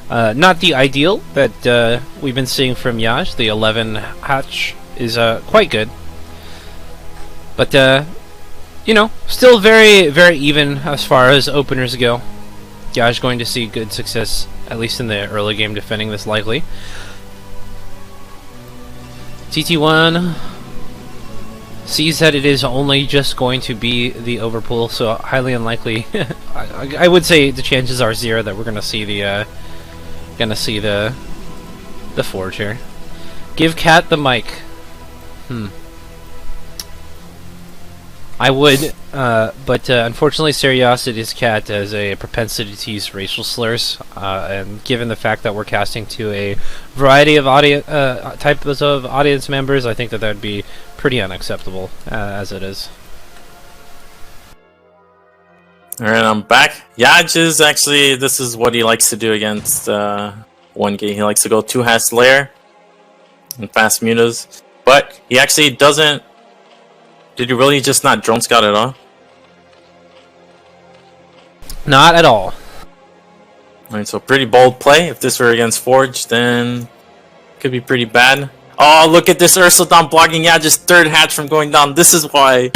Not the ideal that we've been seeing from Yaj. The 11 hatch is quite good. But, you know, still very, very even as far as openers go. Yaj going to see good success, at least in the early game, defending this likely. TT1 sees that it is only just going to be the overpool, so highly unlikely. I would say the chances are 0 that we're gonna see the forge here. Give Cat the mic. I would, but unfortunately, Seriosity's Cat has a propensity to use racial slurs, and given the fact that we're casting to a variety of types of audience members, I think that would be pretty unacceptable as it is. Alright, I'm back. Yaj is actually, this is what he likes to do against 1G. He likes to go 2-hatch layer and fast mutas, but he actually doesn't. Did you really just not drone scout at all? Not at all. Alright, so pretty bold play. If this were against Forge, then it could be pretty bad. Oh, look at this Ursulon blocking Yaj's 3rd hatch from going down. This is why.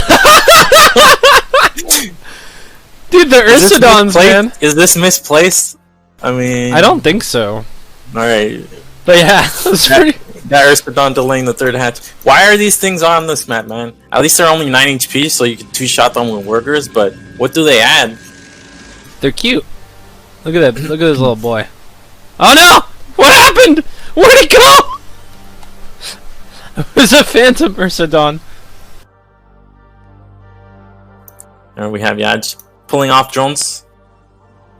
Dude, the Ursulons, man. Is this misplaced? I mean, I don't think so. Alright. But yeah, it's pretty. That Ursulon delaying the 3rd hatch. Why are these things on this map, man? At least they're only 9 HP, so you can 2-shot them with workers, but what do they add? They're cute. Look at that. Look at this little boy. Oh no! What happened? Where'd he go? It was a phantom Ursulon. There we have Yaj pulling off drones.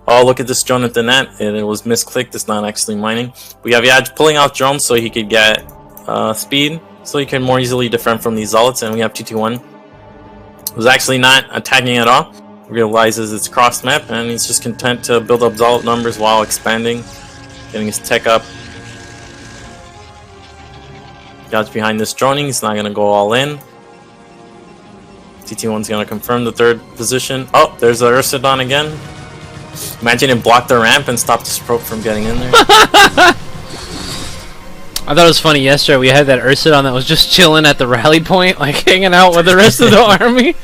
Oh, look at this drone at the net, and it was misclicked. It's not actually mining. We have Yaj pulling off drones so he could get speed, so he can more easily defend from these zealots. And we have TT1, who's actually not attacking at all. Realizes it's cross map, and he's just content to build up zealot numbers while expanding, getting his tech up. Yaj behind this droning. He's not gonna go all in. TT1's gonna confirm the 3rd position. Oh, there's the Ursulon again. Imagine it blocked the ramp and stopped this probe from getting in there. I thought it was funny yesterday. We had that Ursulon that was just chilling at the rally point, like hanging out with the rest of the army.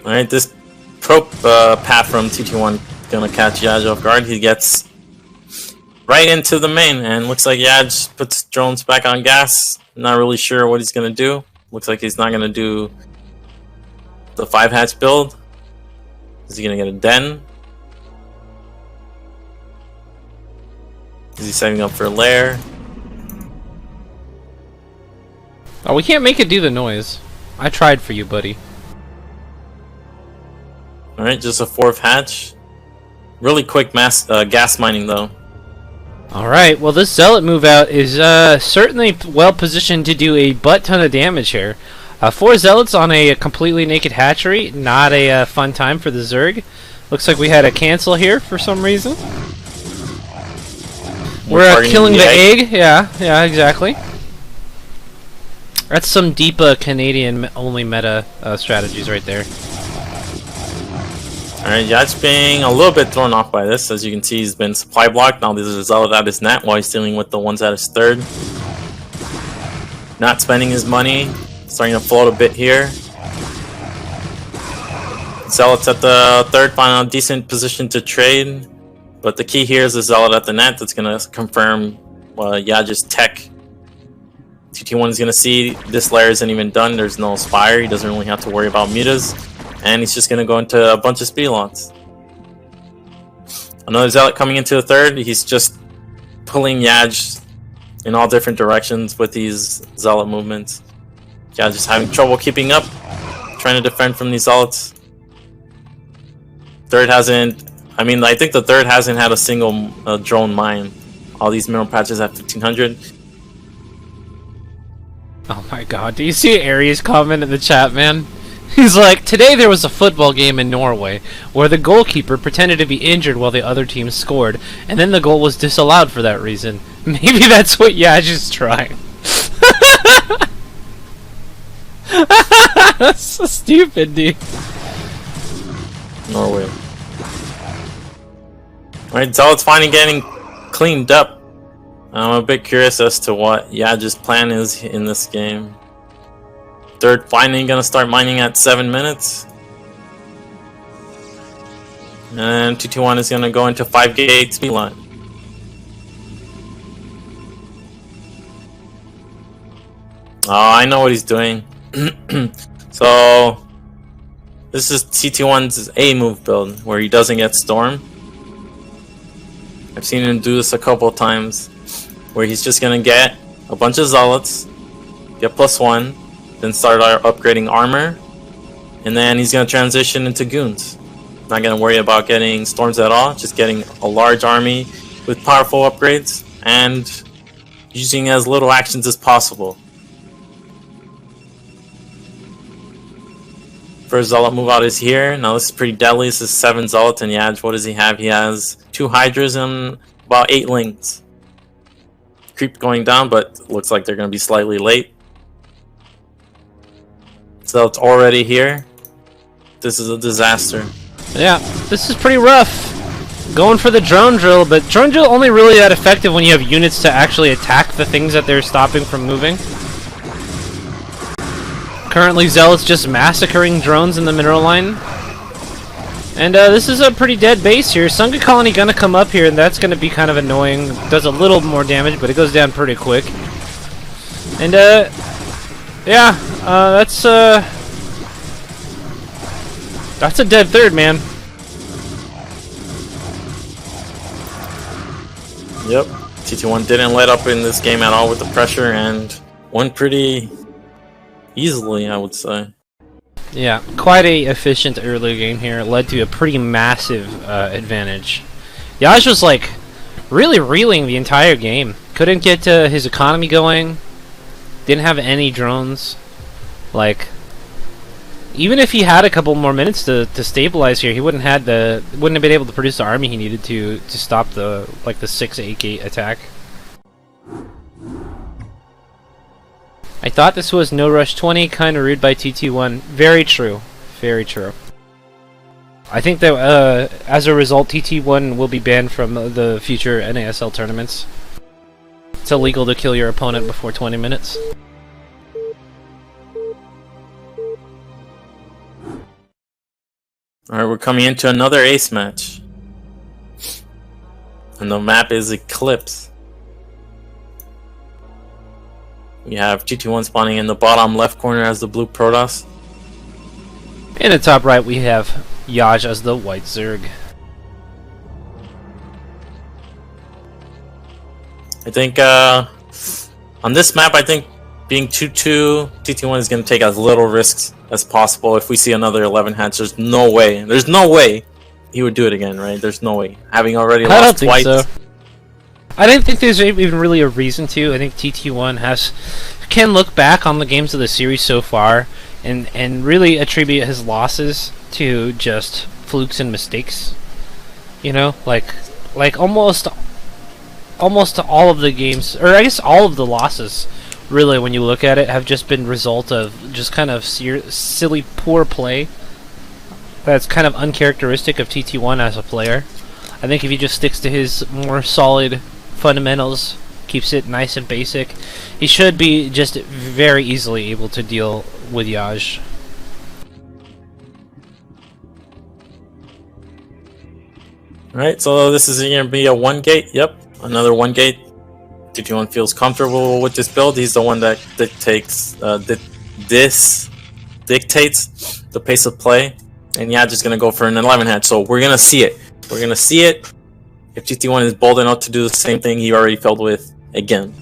Alright, this probe path from TT1 gonna catch Yaj off guard. He gets right into the main, and looks like Yaj puts drones back on gas. Not really sure what he's gonna do. Looks like he's not gonna do the 5-hatch build. Is he gonna get a den? Is he setting up for a lair? Oh, we can't make it do the noise. I tried for you, buddy. Alright, just a 4th hatch. Really quick gas mining though. Alright, well this Zealot move out is certainly well positioned to do a butt ton of damage here. 4 Zealots on a completely naked hatchery, not a fun time for the Zerg. Looks like we had a cancel here for some reason. We're killing the egg. Yeah, exactly. That's some deep Canadian-only meta strategies right there. Alright, Yaj being a little bit thrown off by this. As you can see, he's been supply blocked. Now there's a Zealot at his net while he's dealing with the ones at his 3rd. Not spending his money. Starting to float a bit here. Zealots at the 3rd, find a decent position to trade. But the key here is the Zealot at the net that's going to confirm Yaj's tech. TT1 is going to see this layer isn't even done. There's no Spire. He doesn't really have to worry about mutas. And he's just going to go into a bunch of speed lots. Another Zealot coming into the 3rd. He's just pulling Yaj in all different directions with these Zealot movements. Yaj just having trouble keeping up. Trying to defend from these Zealots. 3rd hasn't... I mean, I think the 3rd hasn't had a single drone mine. All these mineral patches at 1500. Oh my god, do you see Aries' comment in the chat, man? He's like, today there was a football game in Norway where the goalkeeper pretended to be injured while the other team scored, and then the goal was disallowed for that reason. Maybe that's what Yaj is trying. That's so stupid, dude. Norway. Alright, Zealot's finally getting cleaned up. I'm a bit curious as to what Yaj's plan is in this game. They're finally gonna start mining at 7 minutes. And TT1 is gonna go into 5 gate speed line. Oh, I know what he's doing. So this is TT1's A move build where he doesn't get storm. I've seen him do this a couple times where he's just gonna get a bunch of zealots, get +1, then start upgrading armor, and then he's gonna transition into goons. Not gonna worry about getting storms at all, just getting a large army with powerful upgrades and using as little actions as possible. First zealot move out is here. Now this is pretty deadly. This is 7 zealots and Yaj. What does he have? He has 2 hydras and about 8 lings. Creep going down, but looks like they're going to be slightly late. Zealot's already here. This is a disaster. Yeah, this is pretty rough. Going for the drone drill, but drone drill only really that effective when you have units to actually attack the things that they're stopping from moving. Currently, Zealot's just massacring drones in the mineral line. And this is a pretty dead base here. Sunga Colony gonna come up here, and that's gonna be kind of annoying. Does a little more damage, but it goes down pretty quick. And yeah, that's a dead third, man. Yep, TT1 didn't let up in this game at all with the pressure and won pretty easily, I would say. Yeah, quite a efficient early game here. It led to a pretty massive advantage. Yaj was like really reeling the entire game. Couldn't get his economy going. Didn't have any drones. Like, even if he had a couple more minutes to stabilize here, he wouldn't have been able to produce the army he needed to stop the 6-8 gate attack. I thought this was no rush 20, kind of rude by TT1. Very true. Very true. I think that as a result, TT1 will be banned from the future NASL tournaments. It's illegal to kill your opponent before 20 minutes. Alright, we're coming into another ace match. And the map is Eclipse. We have TT1 spawning in the bottom left corner as the blue Protoss. In the top right, we have Yaj as the white Zerg. I think on this map, I think being 2-2, TT1 is going to take as little risks as possible. If we see another 11 hatch, there's no way he would do it again, right? There's no way. Having already lost twice. So. I don't think there's even really a reason to. I think TT1 can look back on the games of the series so far and really attribute his losses to just flukes and mistakes. You know, like almost all of the games, or I guess all of the losses, really, when you look at it, have just been result of just kind of silly, poor play. That's kind of uncharacteristic of TT1 as a player. I think if he just sticks to his more solid fundamentals, keeps it nice and basic, he should be just very easily able to deal with Yaj. Alright, so this is going to be a 1 gate. Yep, another 1 gate. TT1 feels comfortable with this build. He's the one that dictates the pace of play. And Yaj is going to go for an 11 hatch, so we're going to see it. We're going to see it. If TT1 is bold enough to do the same thing he already failed with again.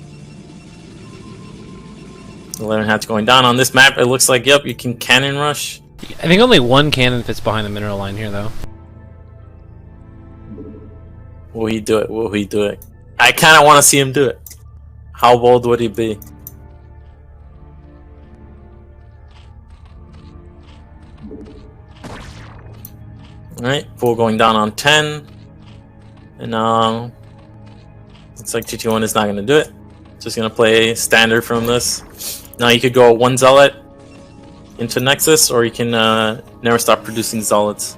11 hatch going down on this map. It looks like, yep, you can cannon rush. I think only one cannon fits behind the mineral line here, though. Will he do it? Will he do it? I kind of want to see him do it. How bold would he be? Alright, full going down on 10. And looks like TT1 is not going to do it. Just going to play standard from this. Now you could go 1 zealot, into Nexus, or you can never stop producing Zealots.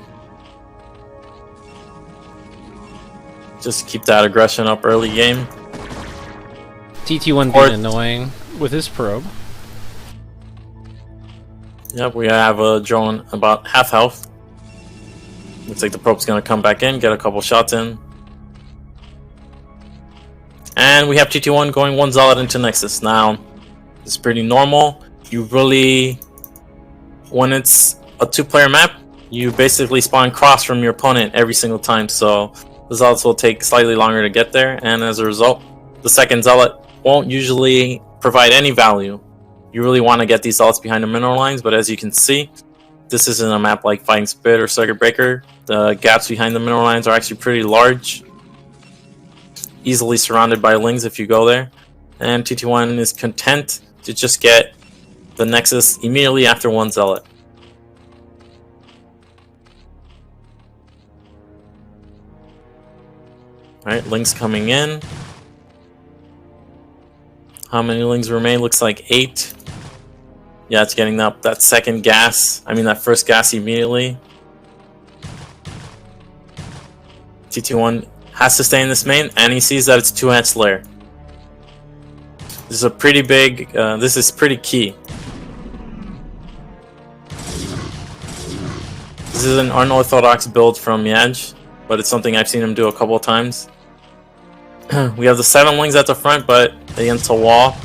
Just keep that aggression up early game. TT1 being annoying with his probe. Yep, we have a drone about half health. Looks like the probe's gonna come back in, get a couple shots in. And we have TT1 going 1 Zealot into Nexus. Now, it's pretty normal. You really, when it's a 2-player map, you basically spawn cross from your opponent every single time, so the Zealots will take slightly longer to get there, and as a result, the second Zealot won't usually provide any value. You really want to get these Zealots behind the mineral lines, but as you can see, this isn't a map like Fighting Spit or Circuit Breaker. The gaps behind the mineral lines are actually pretty large. Easily surrounded by Lings if you go there. And TT1 is content to just get the Nexus immediately after 1 Zealot. Alright, Lings coming in. How many Lings remain? Looks like 8. Yeah, it's getting up that second gas. I mean, that first gas immediately. TT1 has to stay in this main, and he sees that it's 2-hatch lair. This is a pretty big, this is pretty key. This is an unorthodox build from Yaj, but it's something I've seen him do a couple of times. We have the 7 Lings at the front, but against a wall,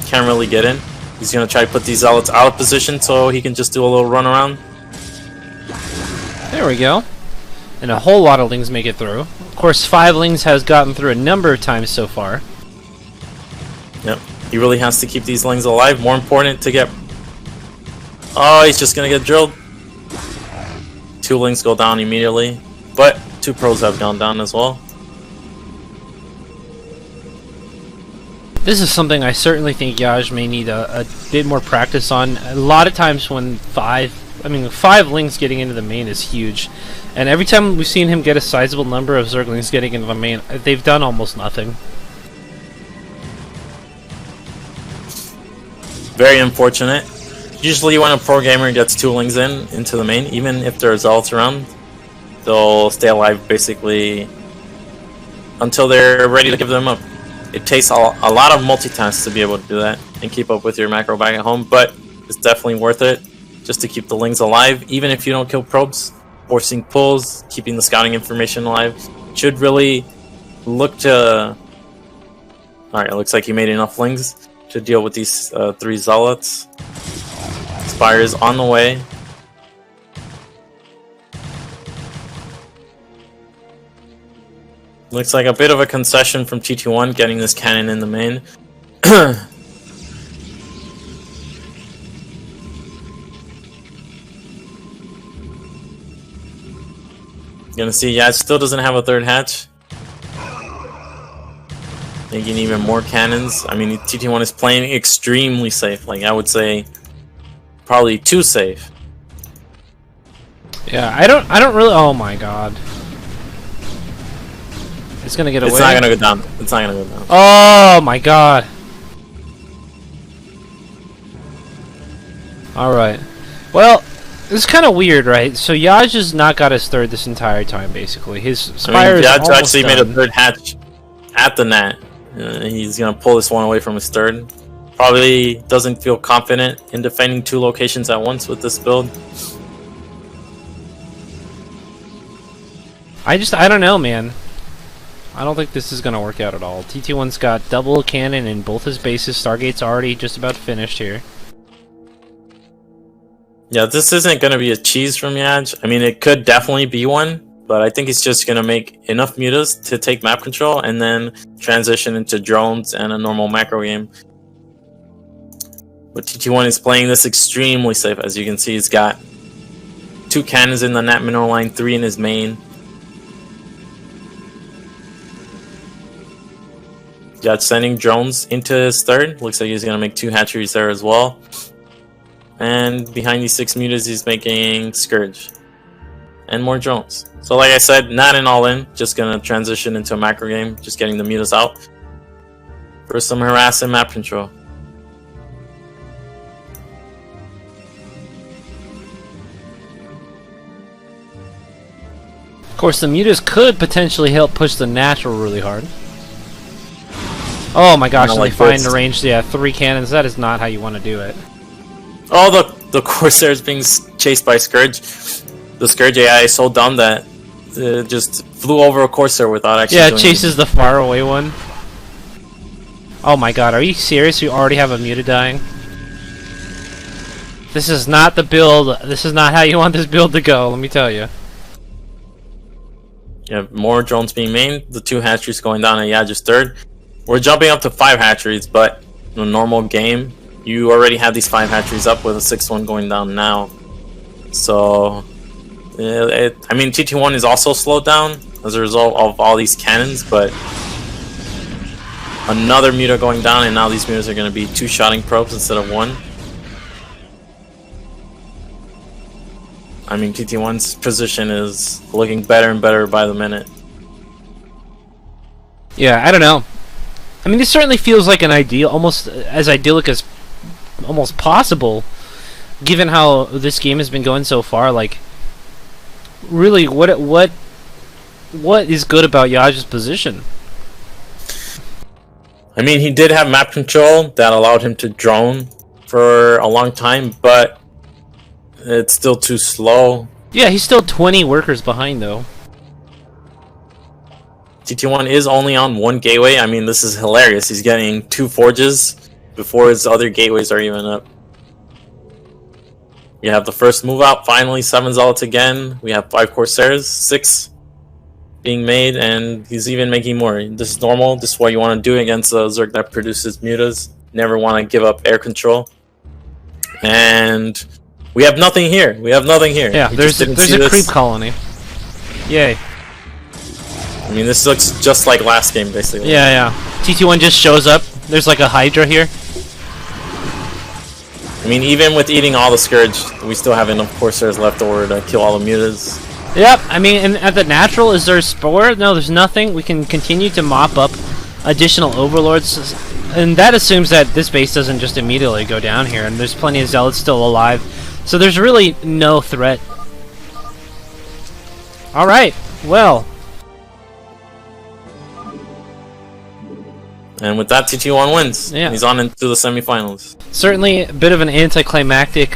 can't really get in. He's going to try to put these Zealots out of position so he can just do a little run around. There we go. And a whole lot of Lings make it through. Of course, 5 Lings has gotten through a number of times so far. Yep, he really has to keep these Lings alive. More important to get... Oh, he's just going to get drilled. 2 Lings go down immediately, but 2 pros have gone down as well. This is something I certainly think Yaj may need a bit more practice on. A lot of times when 5 Lings getting into the main is huge. And every time we've seen him get a sizable number of Zerglings getting into the main, they've done almost nothing. Very unfortunate. Usually when a pro gamer gets 2 Lings into the main, even if there are Zealots around, they'll stay alive basically until they're ready to give them up. It takes a lot of multitasks to be able to do that and keep up with your macro back at home, but it's definitely worth it just to keep the Lings alive, even if you don't kill probes. Forcing pulls, keeping the scouting information alive should really look to... Alright, it looks like he made enough Lings to deal with these 3 Zealots. Spire is on the way. Looks like a bit of a concession from TT1 getting this cannon in the main. Gonna see, yeah, it still doesn't have a 3rd hatch. Making even more cannons. I mean, TT1 is playing extremely safe. Like, I would say probably too safe. Yeah, I don't really... Oh my god. It's gonna get away. It's not gonna go down. It's not gonna go down. Oh my god. Alright. Well, it's kind of weird, right? So Yaj has not got his 3rd this entire time, basically. His Spire is Yaj almost actually done. made a 3rd hatch at the net. He's gonna pull this one away from his 3rd. Probably doesn't feel confident in defending 2 locations at once with this build. I don't know, man. I don't think this is going to work out at all. TT1's got double cannon in both his bases. Stargate's already just about finished here. Yeah, this isn't going to be a cheese from Yaj. I mean, it could definitely be one, but I think he's just going to make enough mutas to take map control and then transition into drones and a normal macro game. But TT1 is playing this extremely safe. As you can see, he's got 2 cannons in the Nat mineral line, 3 in his main. Got sending drones into his 3rd. Looks like he's going to make 2 hatcheries there as well. And behind these 6 mutas, he's making Scourge. And more drones. So like I said, not an all-in. Just going to transition into a macro game. Just getting the mutas out for some harass and map control. course, the mutas could potentially help push the natural really hard. Oh my gosh, and like they find this. the range, yeah, 3 cannons. That is not how you want to do it. Oh, the Corsair's being chased by Scourge. The Scourge AI is so dumb that it just flew over a Corsair without actually Yeah, it doing chases the far away one. Oh my god, are you serious? You already have a muta dying? This is not the build. This is not how you want this build to go, let me tell you. You have more drones being made, the 2 hatcheries going down, and yeah, just 3rd. We're jumping up to 5 hatcheries, but in a normal game, you already have these 5 hatcheries up with a 6th one going down now. So, I mean, TT1 is also slowed down as a result of all these cannons, but another muta going down, and now these mutas are going to be 2-shotting probes instead of 1. I mean, TT1's position is looking better and better by the minute. Yeah, I don't know. I mean, this certainly feels like an ideal, almost as idyllic as almost possible, given how this game has been going so far. Like, really, what is good about Yaj's position? I mean, he did have map control that allowed him to drone for a long time, but it's still too slow. Yeah, he's still 20 workers behind, though. TT1 is only on 1 gateway. I mean, this is hilarious. He's getting 2 forges before his other gateways are even up. We have the first move out, finally, 7 Zealots again. We have 5 Corsairs, 6 being made, and he's even making more. This is normal. This is what you want to do against a Zerg that produces mutas. Never want to give up air control. And we have nothing here. We have nothing here. Yeah, there's a creep colony. Yay. I mean, this looks just like last game, basically. Yeah, yeah. TT1 just shows up. There's like a Hydra here. I mean, even with eating all the Scourge, we still have enough Corsairs left over to kill all the mutas. Yep, I mean, and at the natural, is there a Spore? No, there's nothing. We can continue to mop up additional Overlords. And that assumes that this base doesn't just immediately go down here. And there's plenty of Zealots still alive. So there's really no threat. Alright, well. And with that, TT1 wins. Yeah. He's on into the semifinals. Certainly a bit of an anticlimactic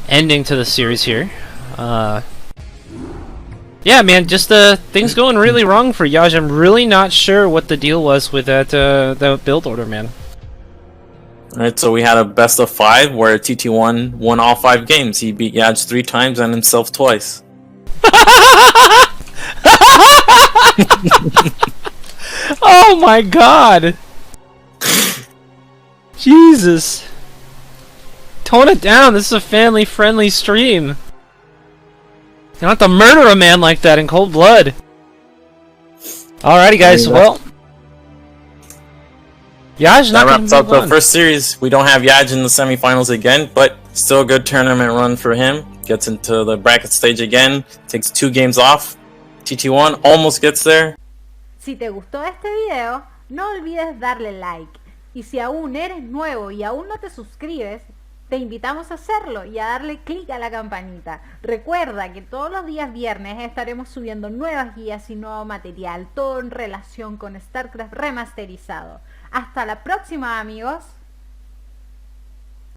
ending to the series here. Yeah, man, just things going really wrong for Yaj. I'm really not sure what the deal was with that build order, man. Alright, so we had a best of 5 where TT1 won all 5 games. He beat Yaj 3 times and himself twice. Oh my god! Jesus! Tone it down, this is a family-friendly stream. You don't have to murder a man like that in cold blood. Alrighty guys, well... Yaj not that gonna wraps up move on. the first series. We don't have Yaj in the semifinals again, but still a good tournament run for him. Gets into the bracket stage again, takes 2 games off. TT1 almost gets there. Si te gustó este video, no olvides darle like. Y si aún eres nuevo y aún no te suscribes, te invitamos a hacerlo y a darle clic a la campanita. Recuerda que todos los días viernes estaremos subiendo nuevas guías y nuevo material, todo en relación con Starcraft remasterizado. Hasta la próxima, amigos.